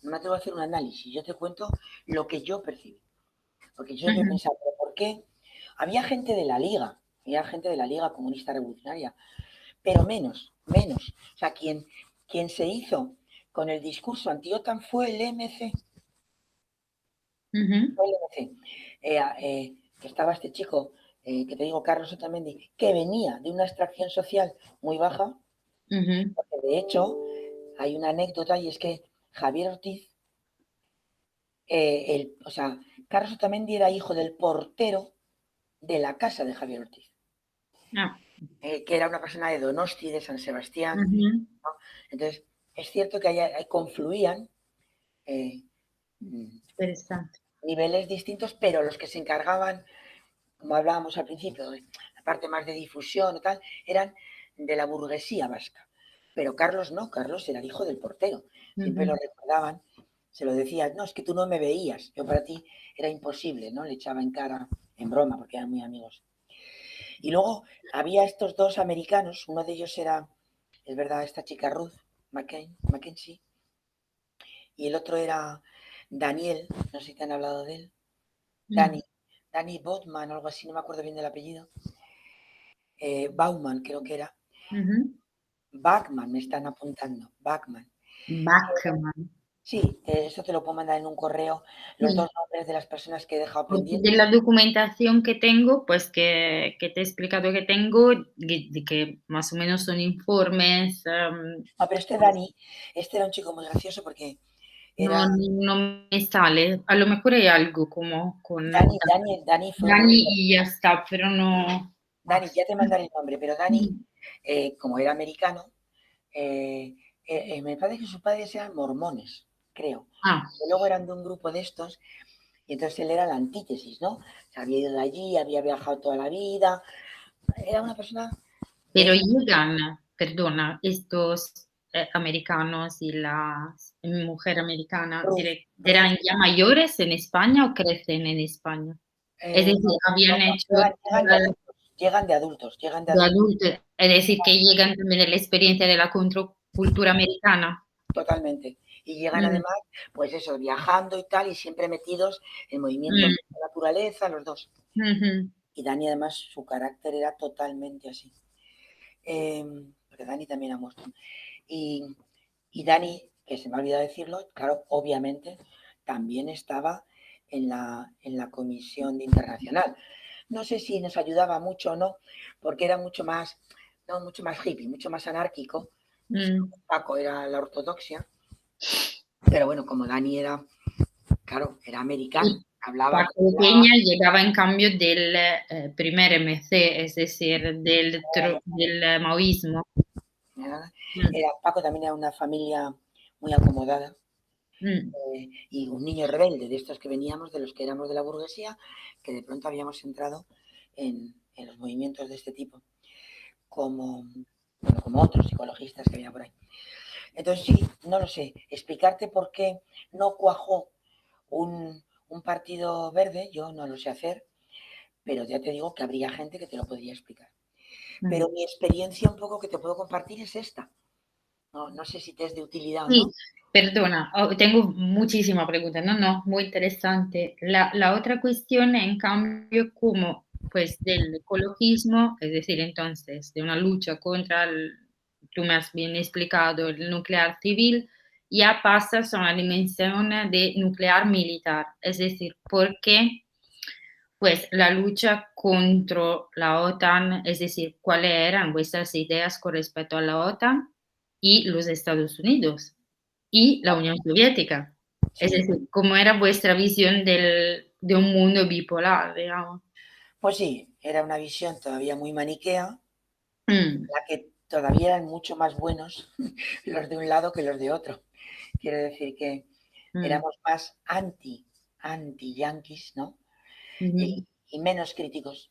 no me atrevo a hacer un análisis, yo te cuento lo que yo percibí. Porque yo siempre he ujú, pensado, ¿pero por qué? Había gente de la Liga Comunista Revolucionaria, pero menos. O sea, quien se hizo con el discurso anti-OTAN fue el MC. ujú, Fue el MC. Que estaba este chico, que te digo, Carlos Otamendi, que venía de una extracción social muy baja, ujú. porque de hecho hay una anécdota y es que Javier Ortiz, o sea, Carlos Otamendi era hijo del portero de la casa de Javier Ortiz, Ah, que era una persona de Donosti, de San Sebastián, ujú, ¿no? Entonces, es cierto que ahí confluían eh, interesante. niveles distintos, pero los que se encargaban, como hablábamos al principio, de la parte más de difusión o tal, eran de la burguesía vasca. Pero Carlos no, Carlos era el hijo del portero. Siempre lo Ujú, recordaban, se lo decía, no, es que tú no me veías, yo para ti era imposible, ¿no? Le echaba en cara, en broma, porque eran muy amigos. Y luego había estos dos americanos, uno de ellos era, es verdad, esta chica Ruth Mackenzie, y el otro era Daniel, no sé si te han hablado de él, mm, Danny, Danny Bodman o algo así, no me acuerdo bien del apellido, Bauman creo que era, ujú. Bachman me están apuntando, Bachman. Bachmann. Sí, eso te lo puedo mandar en un correo, los Sí, dos nombres de las personas que he dejado porque de pendientes. la documentación que tengo, pues que te he explicado que tengo, de que más o menos son informes, Ah, pero este era un chico muy gracioso porque no, era no me sale. A lo mejor hay algo como con Dani fue Dani muy. y ya está, pero no Dani, más. ya te mandaré el nombre, pero Dani, Mm. como era americano, me parece que sus padres eran mormones, creo. Ah, Y luego eran de un grupo de estos, y entonces él era la antítesis, ¿no? Se había ido de allí, había viajado toda la vida, era una persona de pero esa. llegan, perdona, estos americanos y la mujer americana, Ruth, ¿eran ya mayores en España o crecen en España? Es decir, no, no, habían no, hecho llegan de adultos, llegan de adultos, llegan de de adultos, adultos, es decir, que llegan también de la experiencia de la contracultura americana. totalmente. Y llegan Mm, además, pues eso, viajando y tal, y siempre metidos en movimientos mm, de la naturaleza, los dos. ujú, Y Dani además su carácter era totalmente así. Porque Dani también ha muerto. Y, y Dani, que se me ha olvidado decirlo, claro, obviamente también estaba en la comisión de internacional. No sé si nos ayudaba mucho o no, porque era mucho más, no, mucho más hippie, mucho más anárquico. mm. Paco era la ortodoxia, pero bueno, como Dani era, claro, era americano, Y hablaba como Paco hablaba, Peña llegaba en cambio del primer MC, es decir, del maoísmo. Mm, Paco también era una familia muy acomodada, mm, y un niño rebelde de estos que veníamos, de los que éramos de la burguesía, que de pronto habíamos entrado en los movimientos de este tipo, como, bueno, como otros psicologistas que había por ahí. Entonces sí, no lo sé, explicarte por qué no cuajó un partido verde, yo no lo sé hacer, pero ya te digo que habría gente que te lo podría explicar. mm. Pero mi experiencia un poco que te puedo compartir es esta. No, no sé si te es de utilidad o Sí, no. perdona, tengo muchísimas preguntas. No, no, muy interesante. La otra cuestión, en cambio, como pues del ecologismo, es decir, entonces, de una lucha contra tú me has bien explicado, el nuclear civil, ya pasas a una dimensión de nuclear militar. Es decir, porque pues la lucha contra la OTAN, es decir, cuáles eran vuestras ideas con respecto a la OTAN y los Estados Unidos y la Unión Soviética. Es Sí, decir, cómo era vuestra visión de un mundo bipolar, digamos. pues sí, era una visión todavía muy maniquea, Mm, la que todavía eran mucho más buenos los de un lado que los de otro. Quiero decir que mm, éramos más anti-yanquis, ¿no? ujú, Y menos críticos.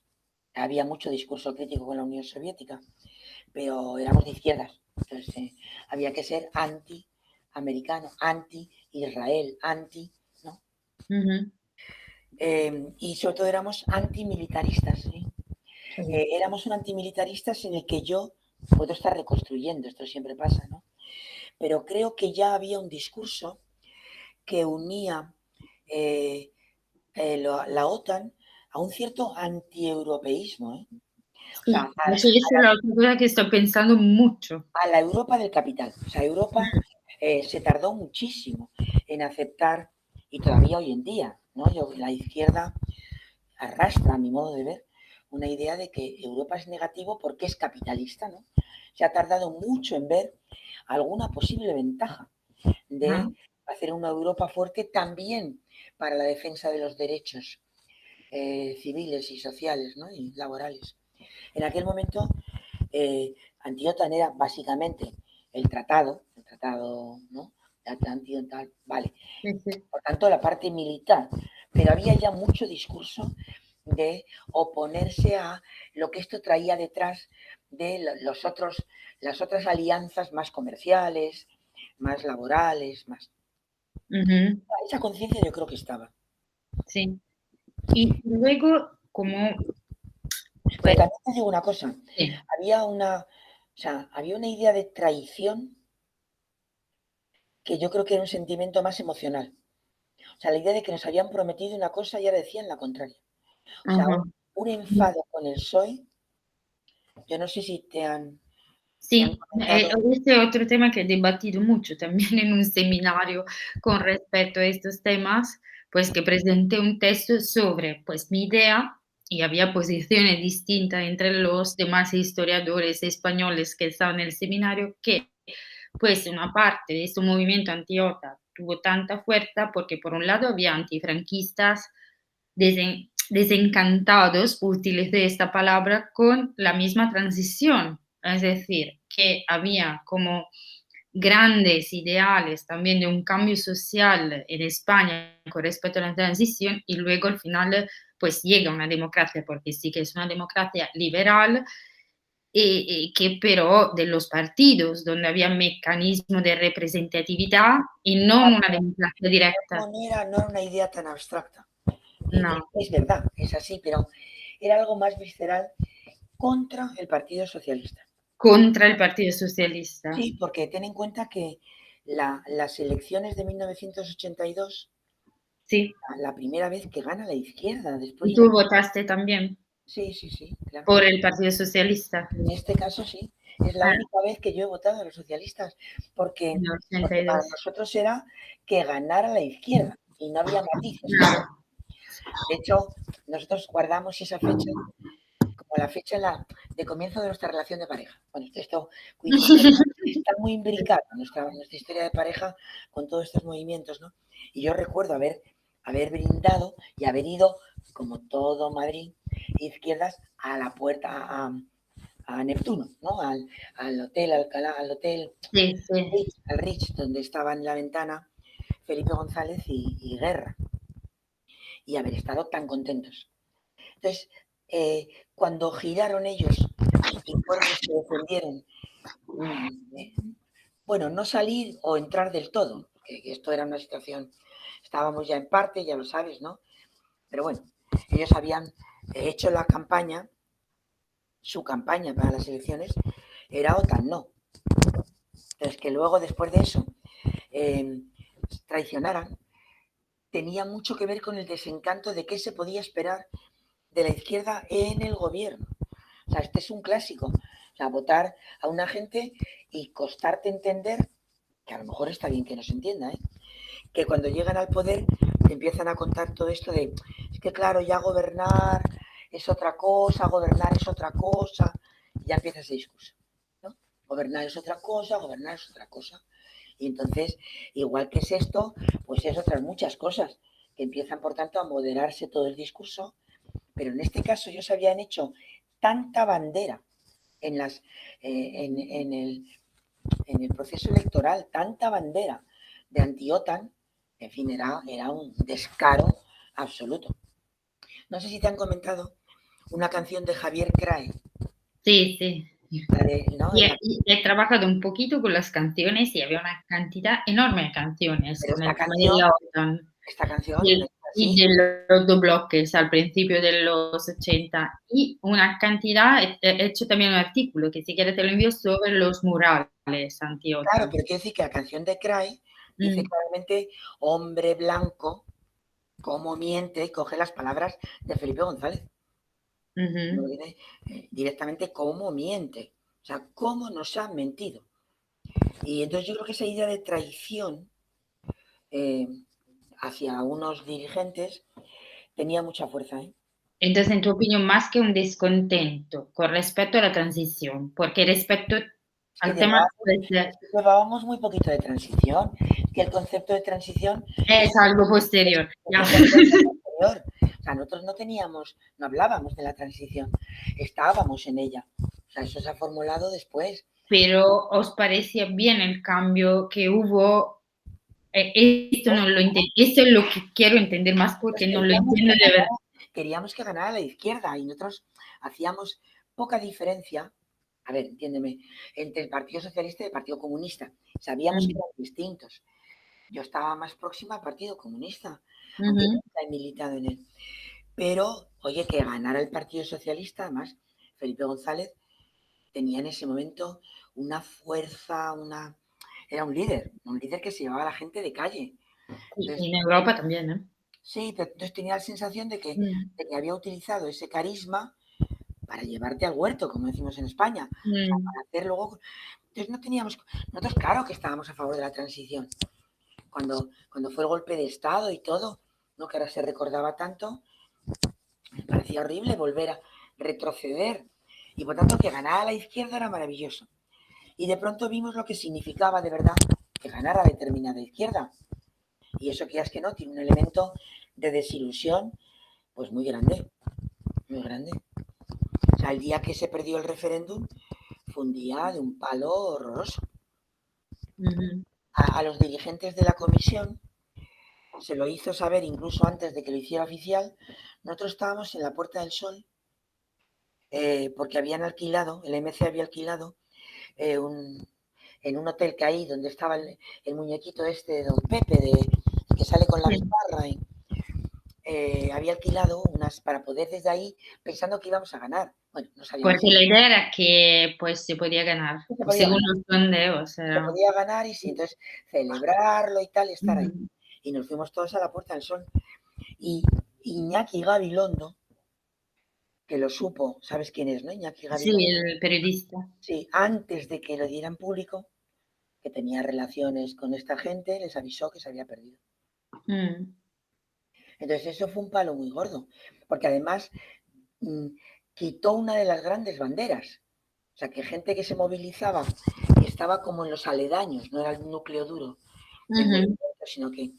Había mucho discurso crítico con la Unión Soviética, pero éramos de izquierdas. Entonces había que ser anti-americano, anti-Israel, anti, ¿no? ujú, Y sobre todo éramos antimilitaristas, ¿sí? sí, Éramos un antimilitaristas en el que yo puedo estar reconstruyendo, esto siempre pasa, ¿no? Pero creo que ya había un discurso que unía eh, la OTAN a un cierto antieuropeísmo, ¿eh? O sea, sí. Eso es la otra cosa que estoy pensando mucho. a la Europa del capital. O sea, Europa se tardó muchísimo en aceptar, y todavía hoy en día, ¿no? La izquierda arrastra, a mi modo de ver, una idea de que Europa es negativo porque es capitalista, ¿no? Se ha tardado mucho en ver alguna posible ventaja de Mm, hacer una Europa fuerte también para la defensa de los derechos civiles y sociales, ¿no? Y laborales. En aquel momento, Antiotan era básicamente el tratado, ¿no? Antiotan, vale. sí, sí. Por tanto, la parte militar, pero había ya mucho discurso de oponerse a lo que esto traía detrás de las otras alianzas más comerciales, más laborales, más. Ujú, Esa conciencia yo creo que estaba. sí. Y luego, como, Pero pues, también te digo una cosa, sí. había una idea de traición que yo creo que era un sentimiento más emocional. O sea, la idea de que nos habían prometido una cosa y ahora decían la contraria. O sea, Ajá. un enfado con el PSOE. Yo no sé si te han Sí, comentado. este es otro tema que he debatido mucho también en un seminario con respecto a estos temas, pues que presenté un texto sobre, pues mi idea, y había posiciones distintas entre los demás historiadores españoles que estaban en el seminario, que pues una parte de este movimiento antiota tuvo tanta fuerza porque por un lado había antifranquistas desencantados, por utilizar esta palabra, con la misma transición. Es decir, que había como grandes ideales también de un cambio social en España con respecto a la transición y luego al final pues llega una democracia, porque sí que es una democracia liberal, que pero de los partidos, donde había mecanismo de representatividad y no una democracia directa. No era una idea tan abstracta. No, Es verdad, es así, pero era algo más visceral contra el Partido Socialista. contra el Partido Socialista. Sí, porque ten en cuenta que las elecciones de 1982, Sí. la primera vez que gana la izquierda, después ¿Y de. tú votaste también Sí, sí, sí, claro. por el Partido Socialista? En este caso sí. Es la Ah, única vez que yo he votado a los socialistas, en porque, el porque para 82. nosotros era que ganara la izquierda y no había matices. Claro. De hecho, nosotros guardamos esa fecha como la fecha de comienzo de nuestra relación de pareja. Bueno, esto coincide, está muy imbricada nuestra historia de pareja con todos estos movimientos, ¿no? Y yo recuerdo haber brindado y haber ido, como todo Madrid, izquierdas, a la puerta, a Neptuno, ¿no? Al hotel Alcalá, al hotel Sí, sí. Rich, al Rich, donde estaba en la ventana Felipe González y Guerra, y haber estado tan contentos. Entonces, cuando giraron ellos y fueron los que defendieron, bueno, no salir o entrar del todo, que esto era una situación, estábamos ya en parte, ya lo sabes, ¿no? Pero bueno, ellos habían hecho la campaña, su campaña para las elecciones era OTAN, no. Entonces, que luego, después de eso, traicionaran, tenía mucho que ver con el desencanto de qué se podía esperar de la izquierda en el gobierno. O sea, este es un clásico. O sea, votar a una gente y costarte entender, que a lo mejor está bien que no se entienda, ¿eh? Que cuando llegan al poder te empiezan a contar todo esto de, es que claro, ya gobernar es otra cosa, gobernar es otra cosa, y ya empieza ese discurso, ¿no? Gobernar es otra cosa, gobernar es otra cosa. Y entonces, igual que es esto, pues es otras muchas cosas, que empiezan, por tanto, a moderarse todo el discurso, pero en este caso ellos habían hecho tanta bandera en, las, en el proceso electoral, tanta bandera de anti-OTAN, en fin, era un descaro absoluto. No sé si te han comentado una canción de Javier Crae, Sí, sí. ¿no? Y he trabajado un poquito con las canciones y había una cantidad enorme de canciones Pero con el tema de la OTAN esta canción y, es y así. de los dos bloques al principio de los 80 y una cantidad, he hecho también un artículo que si quieres te lo envío sobre los murales Claro, anti-OTAN. pero quiero decir que la canción de Crae dice Mm, claramente hombre blanco, cómo miente, y coge las palabras de Felipe González. ujú. Directamente cómo miente, o sea, cómo nos han mentido. Y entonces yo creo que esa idea de traición eh, hacia unos dirigentes tenía mucha fuerza, ¿eh? Entonces, en tu opinión, más que un descontento con respecto a la transición, porque respecto Es que al tema, pues, llevábamos muy poquito de transición, que el concepto de transición es algo posterior, ya. es el concepto anterior. O sea, nosotros no teníamos, no hablábamos de la transición, estábamos en ella. O sea, eso se ha formulado después. Pero ¿os parecía bien el cambio que hubo? Esto no lo entiendo, esto es lo que quiero entender más Pues porque no lo entiendo de verdad. queríamos que ganara la izquierda y nosotros hacíamos poca diferencia, a ver, entiéndeme, entre el Partido Socialista y el Partido Comunista. Sabíamos que Mm, eran distintos. Yo estaba más próxima al Partido Comunista, aunque ujú. nunca he militado en él. Pero, oye, que ganara el Partido Socialista, además, Felipe González tenía en ese momento una fuerza, era un líder que se llevaba a la gente de calle. Entonces, Y en Europa también, ¿eh? sí, pero entonces tenía la sensación Mm, de que había utilizado ese carisma para llevarte al huerto, como decimos en España. O sea, mm. para hacer luego. Entonces no teníamos. Nosotros, claro que estábamos a favor de la transición. Cuando fue el golpe de Estado y todo, ¿no? Que ahora se recordaba tanto, me parecía horrible volver a retroceder. Y por tanto, que ganara la izquierda era maravilloso. Y de pronto vimos lo que significaba de verdad que ganara determinada izquierda. Y eso que ya es que no, tiene un elemento de desilusión, pues muy grande, muy grande. O sea, el día que se perdió el referéndum fue un día de un palo horroroso. Ujú. A los dirigentes de la comisión se lo hizo saber incluso antes de que lo hiciera oficial. Nosotros estábamos en la Puerta del Sol porque habían alquilado, el MC había alquilado en un hotel que hay donde estaba el muñequito este de Don Pepe, que sale con la Sí. guitarra. Había alquilado unas para poder desde ahí pensando que íbamos a ganar. Bueno, no sabíamos Porque si la idea era que pues se podía ganar, se podía según ganar. los sondeos Se era. podía ganar y sí, entonces celebrarlo y tal, y estar ahí. Ujú. Y nos fuimos todos a la Puerta del Sol. Y Iñaki Gabilondo, que lo supo, ¿sabes quién es, no? Iñaki Sí, Gabilondo. el periodista. Sí, antes de que lo dieran público, que tenía relaciones con esta gente, les avisó que se había perdido. Mm, Entonces eso fue un palo muy gordo, porque además mm, quitó una de las grandes banderas. O sea, que gente que se movilizaba y estaba como en los aledaños, no era el núcleo duro del ujú, movimiento, sino que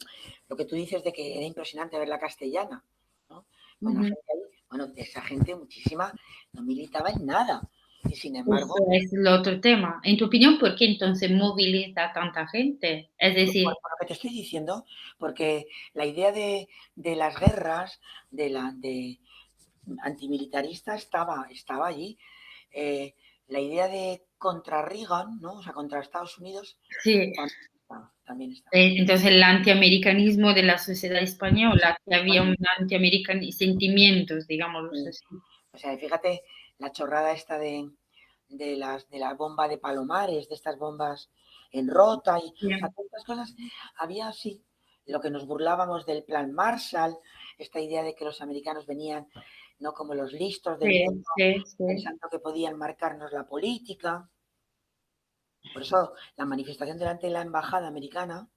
lo que tú dices de que era impresionante ver la castellana, ¿no? Con la ujú. gente ahí, bueno, esa gente muchísima no militaba en nada. Y sin Eso embargo, es el otro tema. En tu opinión, ¿por qué entonces moviliza tanta gente? Es decir, por lo que te estoy diciendo, porque la idea de las guerras, de antimilitarista estaba allí. Eh, la idea de contra Reagan, ¿no? O sea, contra Estados Unidos, sí, también estaba. entonces el antiamericanismo de la sociedad española, que había un sentimientos, digámoslo Mm. así. O sea, fíjate la chorrada esta de la bomba de Palomares, de estas bombas en Rota, y, o sea, Sí, todas estas cosas. Había así, lo que nos burlábamos del plan Marshall, esta idea de que los americanos venían no como los listos del mundo, sí, sí, sí. pensando que podían marcarnos la política. Por eso la manifestación delante de la embajada americana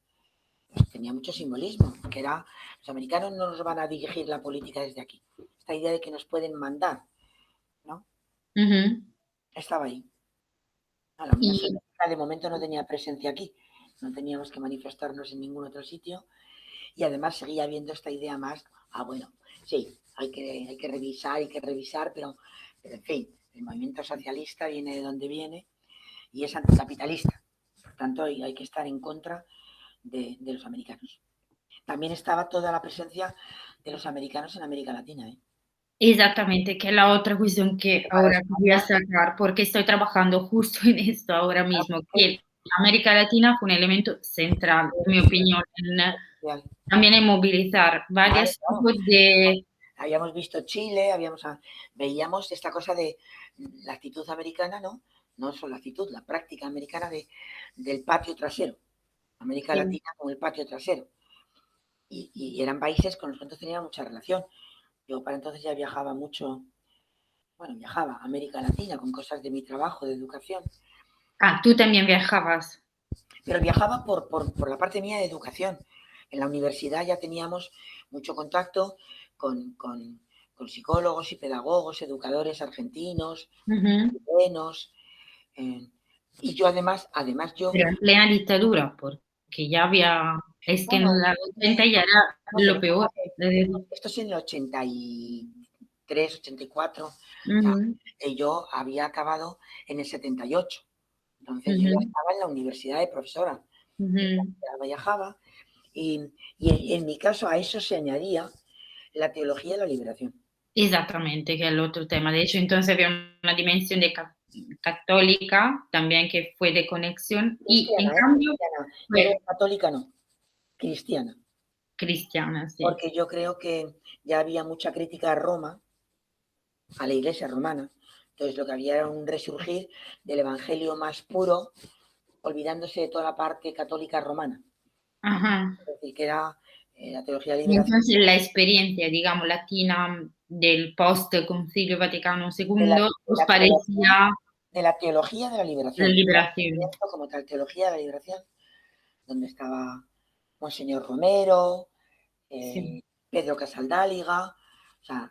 pues, tenía mucho simbolismo, que era, los americanos no nos van a dirigir la política desde aquí. Esta idea de que nos pueden mandar, ¿no? Ujú. Estaba ahí. La Unión Y Soviética de momento no tenía presencia aquí, no teníamos que manifestarnos en ningún otro sitio y además seguía habiendo esta idea más, bueno, sí, hay que revisar, pero en fin, el movimiento socialista viene de donde viene y es anticapitalista. Por tanto, hay que estar en contra de los americanos. También estaba toda la presencia de los americanos en América Latina. ¿Eh? exactamente, que es la otra cuestión que Que para ahora voy a España, sacar, porque estoy trabajando justo en esto ahora mismo, que América Latina fue un elemento central, en mi opinión, también en movilizar claro, varios claro. tipos de... Habíamos visto Chile, veíamos esta cosa de la actitud americana, ¿no? No solo la actitud, la práctica americana del patio trasero. América Sí. Latina con el patio trasero. Y eran países con los que entonces tenía mucha relación. Yo para entonces ya viajaba mucho, bueno, viajaba a América Latina con cosas de mi trabajo, de educación, Ah, tú también viajabas. pero viajaba por la parte mía de educación. En la universidad ya teníamos mucho contacto con psicólogos y pedagogos, educadores argentinos, Ujú. chilenos, eh, y yo además yo, Pero en plena dictadura, porque ya había, es que en bueno, la 80 ya era no, pero lo peor. Es decir, esto es en el 83, 84, o sea, ujú, yo había acabado en el 78, entonces yo ya ujú, estaba en la universidad de profesora, ujú. ya viajaba, y, y en mi caso a eso se añadía la teología de la liberación. Exactamente, que es el otro tema. De hecho, entonces había una dimensión de católica también que fue de conexión y en cambio Cristiana, pero fue católica no, cristiana, cristiana, sí. porque yo creo que ya había mucha crítica a Roma, a la iglesia romana, entonces lo que había era un resurgir del evangelio más puro, olvidándose de toda la parte católica romana, Ajá. es decir, que era la teología de la Y liberación, entonces la experiencia, digamos, latina del post-Concilio Vaticano de la, II de os la teología, parecía de la teología de la la liberación, liberación. como tal, teología de la liberación, donde estaba Monseñor Romero, Sí, eh, Pedro Casaldáliga, o sea,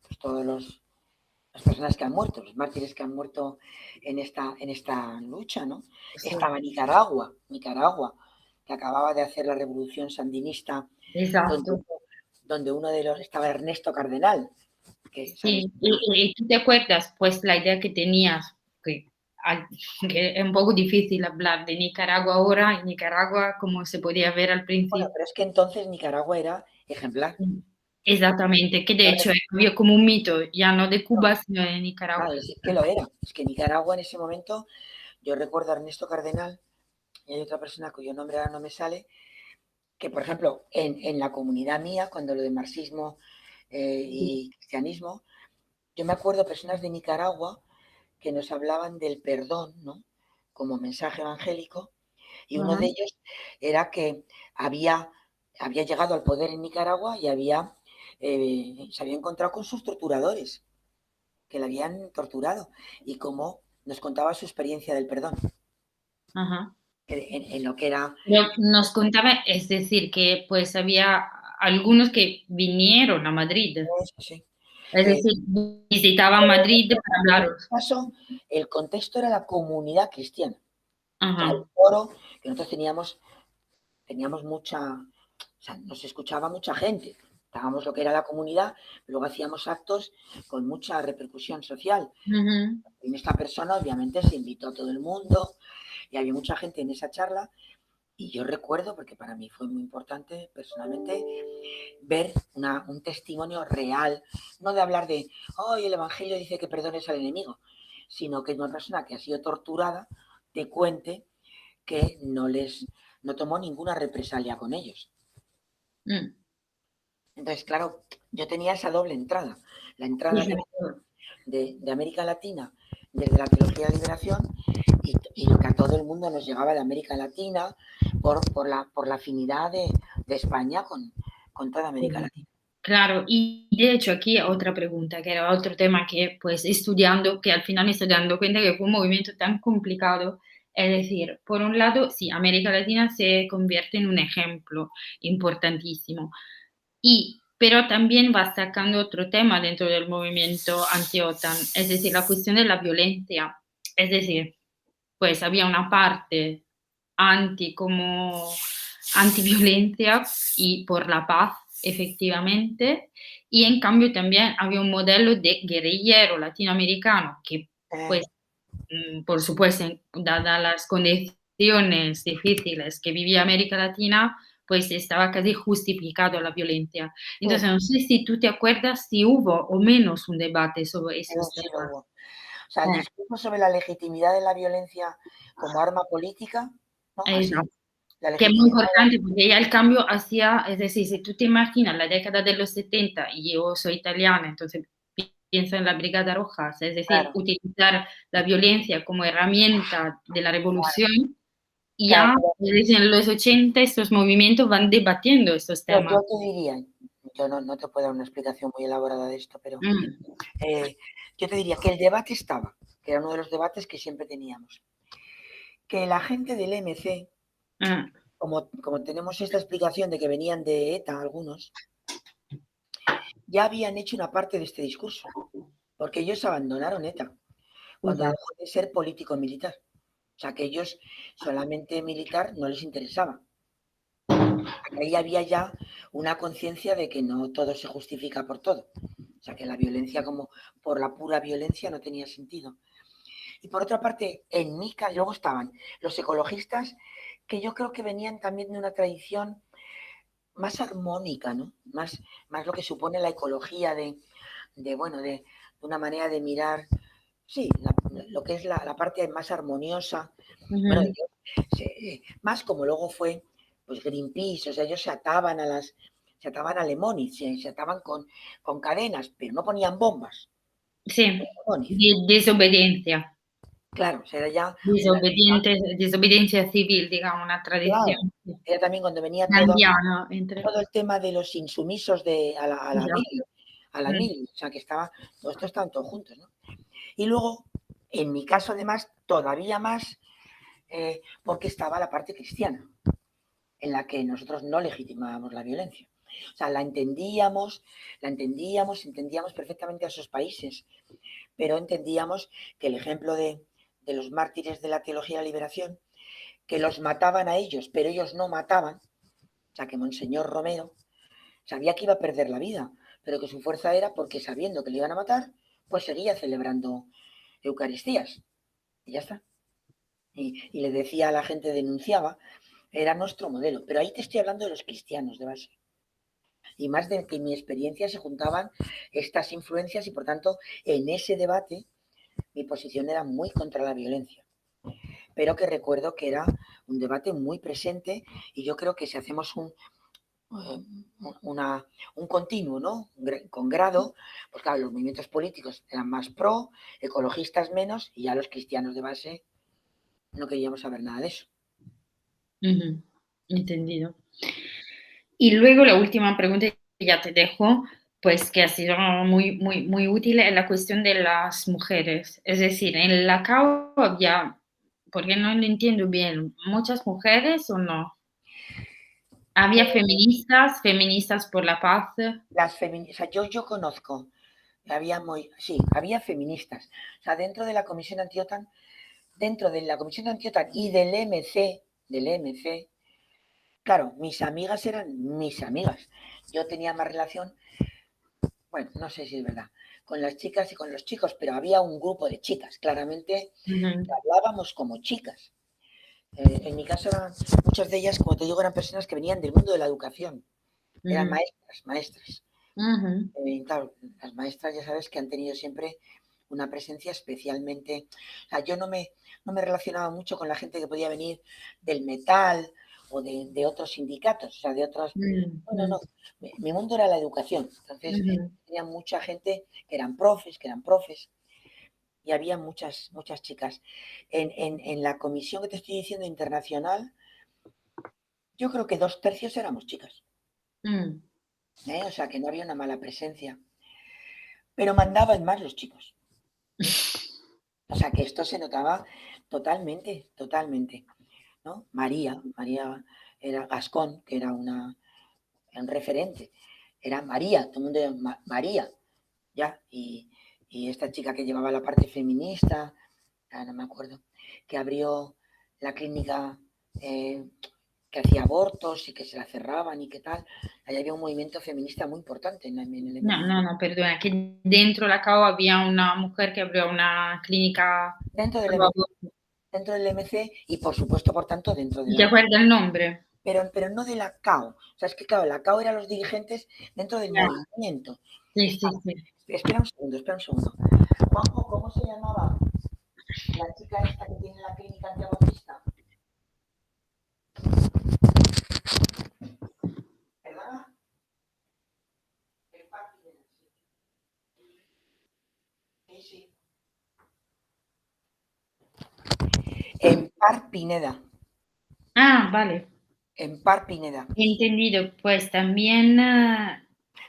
pues todos las personas que han muerto, los mártires que han muerto en esta lucha, ¿no? sí, Estaba Nicaragua, que acababa de hacer la revolución sandinista, donde, esatto. donde uno de los estaba Ernesto Cardenal, que sabes, Sí, y tú te acuerdas, pues, la idea que tenías, que, al- que es un poco difícil hablar de Nicaragua ahora, y Nicaragua como se podía ver al bueno, principio. pero es que entonces Nicaragua era ejemplar. Exactamente, que de Yo hecho había como un mito, ya no de recuerdo, Cuba, sino de Nicaragua. claro, es que lo era, es que Nicaragua en ese momento, yo recuerdo a Ernesto Cardenal, y hay otra persona cuyo nombre ahora no me sale, que por ejemplo, en la comunidad mía, cuando lo de marxismo y cristianismo, yo me acuerdo personas de Nicaragua que nos hablaban del perdón, ¿no? Como mensaje evangélico, y uno Ajá. de ellos era que había, había llegado al poder en Nicaragua y se había encontrado con sus torturadores, que le habían torturado, y cómo nos contaba su experiencia del perdón, Ajá. en lo que era. Pero nos contaba, es decir, que pues había algunos que vinieron a Madrid, Sí. es Eh, decir, visitaban Madrid para en este hablaros. caso, el contexto era la comunidad cristiana. O sea, el Ajá. foro que nosotros teníamos mucha, o sea, nos escuchaba mucha gente. estábamos lo que era la comunidad, luego hacíamos actos con mucha repercusión social. Ujú. En esta persona obviamente se invitó a todo el mundo y había mucha gente en esa charla y yo recuerdo, porque para mí fue muy importante personalmente, ver un testimonio real, no de hablar de, hoy el Evangelio dice que perdones al enemigo, sino que una persona que ha sido torturada te cuente que no tomó ninguna represalia con ellos. Mm. Entonces, claro, yo tenía esa doble entrada, la entrada que Exacto. de América Latina desde la teología de liberación y lo que a todo el mundo nos llegaba de América Latina por la afinidad de España con toda América Latina. Claro, y de hecho aquí otra pregunta, que era otro tema que pues estudiando, que al final me estoy dando cuenta que fue un movimiento tan complicado. Es decir, por un lado, sí, América Latina se convierte en un ejemplo importantísimo, pero también va sacando otro tema dentro del movimiento anti-OTAN, es decir, la cuestión de la violencia. Es decir, pues había una parte como antiviolencia y por la paz, efectivamente, y en cambio también había un modelo de guerrillero latinoamericano que, Eh, pues, por supuesto, dadas las condiciones difíciles que vivía América Latina, pues estaba casi justificado la violencia. sí, Entonces, no sé si tú te acuerdas si hubo o menos un debate sobre esos sí lo temas. hubo. O sea, el discurso sobre la legitimidad de la violencia como arma política, ¿no? Así, Exacto. la Que es muy legitimidad importante porque ya el cambio hacía, es decir, si tú te imaginas la década de los 70 y yo soy italiana, entonces pienso en la Brigada Roja, es decir, claro, utilizar la violencia como herramienta de la claro, revolución, y claro, ya desde los 80 estos movimientos van debatiendo estos pero temas. yo te diría, yo no te puedo dar una explicación muy elaborada de esto, pero Mm, yo te diría que el debate estaba, que era uno de los debates que siempre teníamos, que la gente del MC, ah, como tenemos esta explicación de que venían de ETA algunos, ya habían hecho una parte de este discurso, porque ellos abandonaron ETA cuando exacto. dejó de ser político-militar. O sea, que ellos solamente militar no les interesaba. Ahí había ya una conciencia de que no todo se justifica por todo. O sea, que la violencia como por la pura violencia no tenía sentido. Y por otra parte, en mi caso, luego estaban los ecologistas, que yo creo que venían también de una tradición más armónica, ¿no? Más lo que supone la ecología bueno, de una manera de mirar, sí, lo que es la parte más armoniosa. Bueno, Ujú. más como luego fue pues Greenpeace, o sea, ellos se ataban a Lemoniz, se ataban con cadenas, pero no ponían bombas. Sí, Lemoniz. desobediencia, Claro, o sea, desobediencia civil, digamos, una claro, tradición era también cuando venía gandhiana entre... todo el tema de los insumisos Esatto. a la Mh. mil, o sea, que todo esto estaban todos juntos, ¿no? Y luego, en mi caso, además, todavía más, porque estaba la parte cristiana, en la que nosotros no legitimábamos la violencia. O sea, entendíamos perfectamente a esos países, pero entendíamos que el ejemplo de los mártires de la teología de la liberación, que los mataban a ellos, pero ellos no mataban, o sea, que Monseñor Romero sabía que iba a perder la vida, pero que su fuerza era porque sabiendo que le iban a matar, pues seguía celebrando Eucaristías. Y ya está. Y le decía a la gente, denunciaba, era nuestro modelo. Pero ahí te estoy hablando de los cristianos de base. Y más de que en mi experiencia se juntaban estas influencias y por tanto en ese debate mi posición era muy contra la violencia. Pero que recuerdo que era un debate muy presente y yo creo que si hacemos un continuo, ¿no? Con grado, pues claro, los movimientos políticos eran más pro, ecologistas menos, y ya los cristianos de base no queríamos saber nada de eso. Mh-mh. Entendido. Y luego la última pregunta que ya te dejo, pues que ha sido muy útil, es la cuestión de las mujeres. Es decir, en la CAO había, porque no lo entiendo bien, ¿muchas mujeres o no? ¿Había feministas por la paz? Las feministas, yo conozco, sí, había feministas. O sea, dentro de la Comisión Antiotan, dentro de la Comisión Antiotan y del MC, claro, mis amigas eran mis amigas. Yo tenía más relación, bueno, no sé si es verdad, con las chicas y con los chicos, pero había un grupo de chicas, claramente Ujú, hablábamos como chicas. En mi caso, muchas de ellas, como te digo, eran personas que venían del mundo de la educación, eran ujú, maestras, maestras. ujú, Claro, las maestras ya sabes que han tenido siempre una presencia especialmente. O sea, yo no me relacionaba mucho con la gente que podía venir del metal o de otros sindicatos, o sea, de otros. No, no, ujú, no. Mi mundo era la educación. Entonces, ujú, tenía mucha gente que eran profes, y había muchas, muchas chicas. En la comisión que te estoy diciendo internacional, yo creo que 2/3 éramos chicas, mm. ¿eh? O sea, que no había una mala presencia. Pero mandaban más los chicos. O sea, que esto se notaba totalmente, totalmente, ¿no? María era Gascón, que era un referente. Era María, todo el mundo era María, ya. Y esta chica que llevaba la parte feminista, no me acuerdo, que abrió la clínica, eh, que hacía abortos y que se la cerraban y qué tal. Ahí había un movimiento feminista muy importante en el No, MC. no, no, perdona, que dentro la CAO había una mujer que abrió una clínica Dentro del pro MC, aborto. dentro del MC y por supuesto, por tanto, dentro de ¿Y te la. acuerdas el nombre? Pero no de la CAO. O sea, es que claro, la CAO eran los dirigentes dentro del Ya. movimiento. Sí, sí, Estaba. sí. Espera un segundo, espera un segundo. Juanjo, ¿cómo se llamaba la chica esta que tiene la clínica antiabortista? ¿Verdad? El Parque. Sí, sí. En Par Pineda. Ah, vale. En Par Pineda. Entendido. Pues también,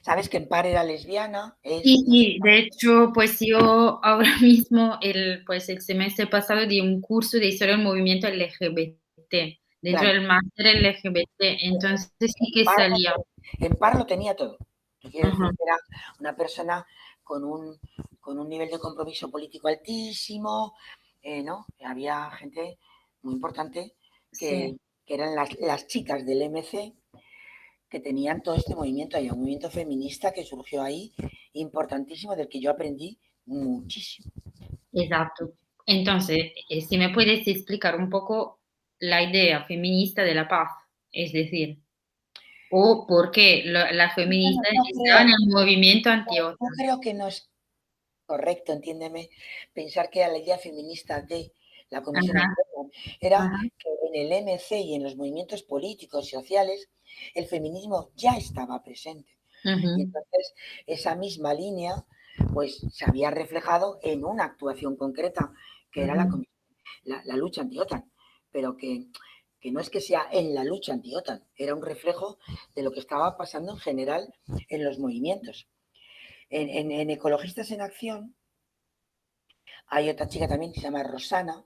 ¿Sabes que en Par era lesbiana? Es, sí, no sé. sí, de hecho, pues yo ahora mismo, pues el semestre pasado di un curso de historia del movimiento LGBT, dentro Claro. del máster LGBT, Pues entonces sí en que Par, salía. en Par lo tenía todo. Quiero decir Ajá, que era una persona con un nivel de compromiso político altísimo, ¿no? Había gente muy importante sí, que eran las chicas del MC que tenían todo este movimiento. Hay un movimiento feminista que surgió ahí, importantísimo, del que yo aprendí muchísimo. exacto. Entonces, si me puedes explicar un poco la idea feminista de la paz, es decir, o por qué las No, feministas no estaban creo, en el movimiento yo anti-OTAN. creo que no es correcto, entiéndeme, pensar que era la idea feminista de la Comisión Ajá, Antigua. Era ajá, que en el MC y en los movimientos políticos y sociales el feminismo ya estaba presente. Y ujú, entonces esa misma línea pues se había reflejado en una actuación concreta que era la, ujú, la lucha anti-OTAN, pero que no es que sea en la lucha anti-OTAN, era un reflejo de lo que estaba pasando en general en los movimientos. En Ecologistas en Acción hay otra chica también que se llama Rosana,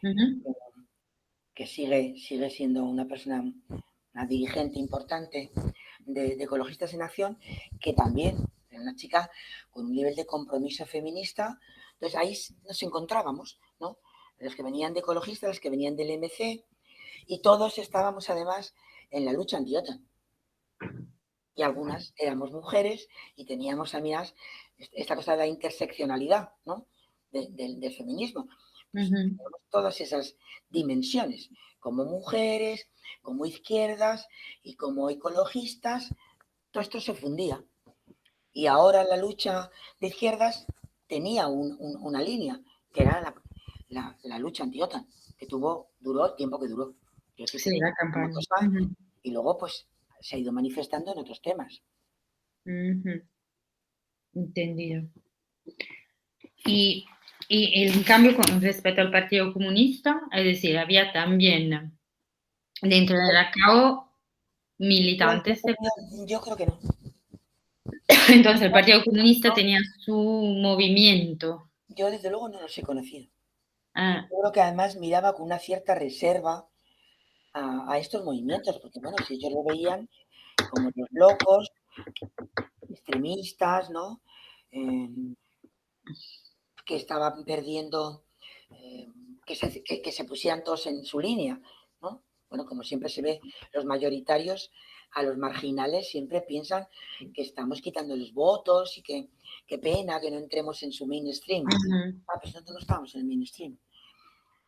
ujú. que sigue siendo una persona, una dirigente importante de Ecologistas en Acción, que también es una chica con un nivel de compromiso feminista. Entonces ahí nos encontrábamos, ¿no? Los que venían de ecologistas, los que venían del MC, y todos estábamos además en la lucha anti-OTAN. Y algunas éramos mujeres y teníamos amigas esta cosa de la interseccionalidad, ¿no? Del feminismo. Pues Ujú. tenemos todas esas dimensiones, como mujeres, como izquierdas y como ecologistas, todo esto se fundía. Y ahora la lucha de izquierdas tenía una línea, que era la lucha anti-OTAN, que duró el tiempo que duró. Quiero Sí, decirte, la una campaña. cosa, Ujú, y luego pues se ha ido manifestando en otros temas. ujú. Entendido. Y, y en cambio, con respecto al Partido Comunista, es decir, había también dentro de la CAO militantes. Yo creo que no. Entonces, el Partido Comunista tenía su movimiento. Yo desde luego no los he conocido. Ah, Yo creo que además miraba con una cierta reserva a estos movimientos, porque bueno, si ellos lo veían como los locos, extremistas, ¿no? Eh, que estaban perdiendo, que se pusieran todos en su línea, ¿no? bueno, como siempre se ve, los mayoritarios a los marginales siempre piensan que estamos quitándoles votos y que qué pena que no entremos en su mainstream. Ujú, Pues nosotros no estábamos en el mainstream.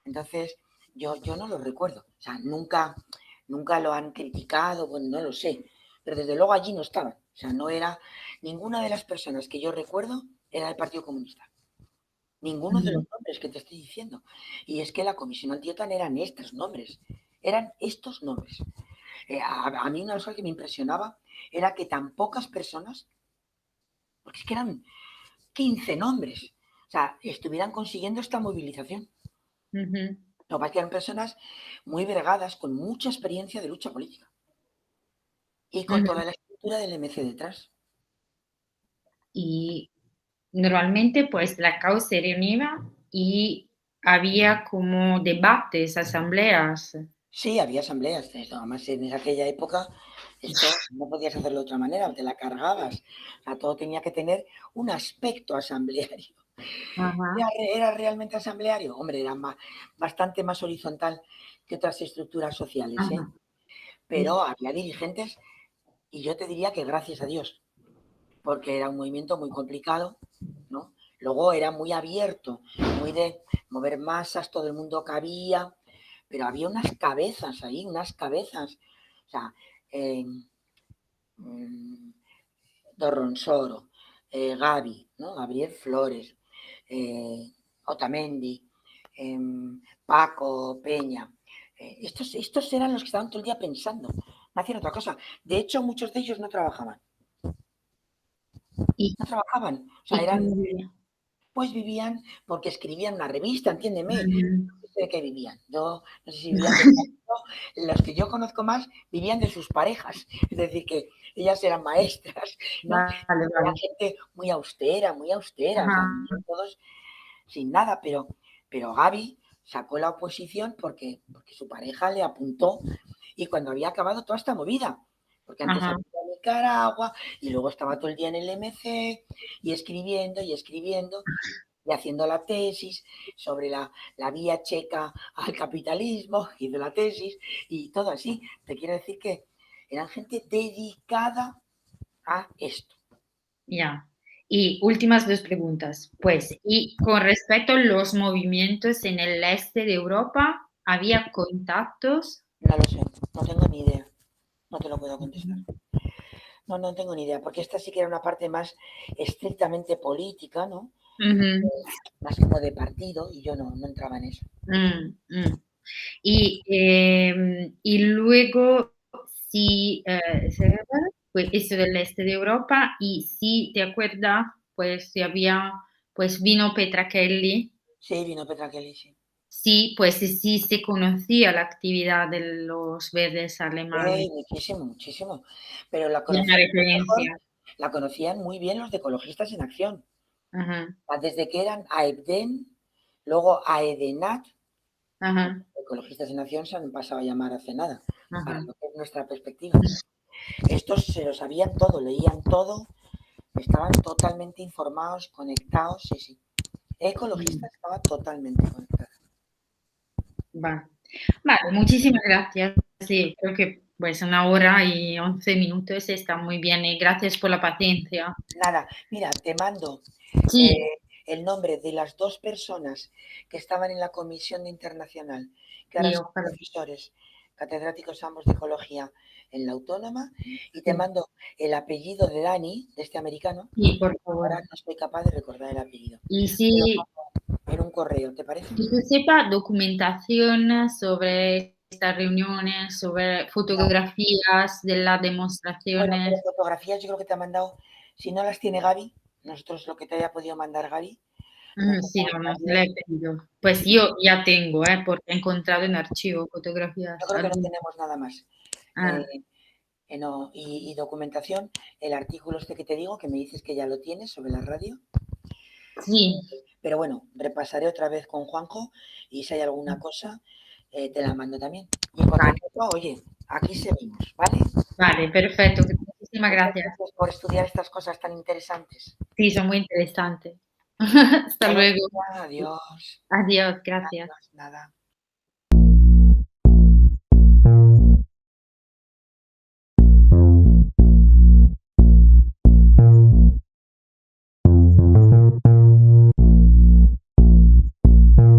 Entonces, yo no lo recuerdo. O sea, nunca lo han criticado, bueno, no lo sé. Pero desde luego allí no estaban. O sea, no era ninguna de las personas que yo recuerdo era del Partido Comunista. Ninguno de los ujú. nombres que te estoy diciendo. Y es que la comisión antiotan eran estos nombres. Eran estos nombres. A mí una cosa que me impresionaba era que tan pocas personas, porque es que eran 15 nombres, o sea, estuvieran consiguiendo esta movilización. Ujú. Lo que pasa es que eran personas muy bregadas, con mucha experiencia de lucha política y con Ujú. toda la estructura del MC detrás. Y normalmente, pues, la CAO se reunía y había como debates, asambleas. Sí, había asambleas, además en aquella época esto no podías hacerlo de otra manera, te la cargabas. O sea, todo tenía que tener un aspecto asambleario. Ajá, ¿Era realmente asambleario? Hombre, era bastante más horizontal que otras estructuras sociales, ¿eh? ajá. Pero había dirigentes y yo te diría que gracias a Dios, porque era un movimiento muy complicado, ¿no? Luego era muy abierto, muy de mover masas, todo el mundo cabía, pero había unas cabezas ahí, unas cabezas. O sea, eh, mm, Dorronsoro, Gaby, ¿no? Gabriel Flores, eh, Otamendi, eh, Paco, Peña. Estos eran los que estaban todo el día pensando, no hacían otra cosa. De hecho, muchos de ellos no trabajaban. ¿Y No trabajaban. O sea, y eran, cómo vivía? pues vivían porque escribían una revista, entiéndeme. Ujú. No sé de qué vivían. Yo no sé si vivían de... Los que yo conozco más vivían de sus parejas. Es decir, que ellas eran maestras, ¿no? Vale, Era vale. gente muy austera, muy austera. O sea, Ajá, todos sin nada, pero Gaby sacó la oposición porque su pareja le apuntó y cuando había acabado toda esta movida, porque antes ajá, había ido a Nicaragua y luego estaba todo el día en el MC y escribiendo y haciendo la tesis sobre la vía checa al capitalismo y de la tesis y todo así. Te quiero decir que eran gente dedicada a esto. ya. Y últimas 2 preguntas. Pues, y con respecto a los movimientos en el este de Europa, ¿había contactos? No lo sé, no tengo ni idea, no te lo puedo contestar. Ujú. No, no tengo ni idea, porque esta sí que era una parte más estrictamente política, ¿no? Ujú. Más como de partido, y yo no entraba en eso. Mm. Y luego, si, pues eso del este de Europa, y si te acuerdas, pues si había, pues vino Petra Kelly, Sí, vino Petra Kelly, sí. sí, pues sí se conocía la actividad de los verdes alemanes, Muchísimo, muchísimo. Pero la y una conocían mejor, referencia. la conocían muy bien los de Ecologistas en Acción. Ajá, Desde que eran AEBDEN, luego AEDENAT, ajá, Ecologistas en Acción se han pasado a llamar hace nada, para ajá. lo que es nuestra perspectiva. Estos se lo sabían todo, leían todo, estaban totalmente informados, conectados, sí, sí. Mm, Ecologista estaba totalmente conectada. va. Vale, muchísimas gracias. Sí, creo que pues 1 hora y 11 minutos está muy bien y gracias por la paciencia. Nada, mira, te mando Sí, el nombre de las dos personas que estaban en la comisión internacional, que ahora sí, son ojalá. profesores, catedráticos ambos de ecología en la Autónoma, y te Sí, mando el apellido de Dani, de este americano. sí, por favor. Ahora no estoy capaz de recordar el apellido. Y Te lo si mando en un correo, ¿te parece? que se sepa documentación sobre estas reuniones, sobre No. fotografías de las Bueno, pero demostraciones. fotografías yo creo que te ha mandado, si no las tiene Gaby, nosotros lo que te haya podido mandar Gaby, nosotros te Sí, no, no se la mandaríamos. he pedido. Pues yo ya tengo, porque he encontrado en archivo Yo fotografías. creo que no Algunas. tenemos nada más. Ah, Eh, no, y documentación, el artículo este que te digo, que me dices que ya lo tienes sobre la radio. sí, Pero bueno, repasaré otra vez con Juanjo y si hay alguna cosa, te la mando también. Y en cualquier vale, caso, oye, aquí seguimos, ¿vale? vale, perfecto. Muchísimas Muchas gracias. gracias por estudiar estas cosas tan interesantes. Sí, son muy interesantes. Hasta Hasta luego, luego. adiós. Adiós, gracias. Adiós, nada.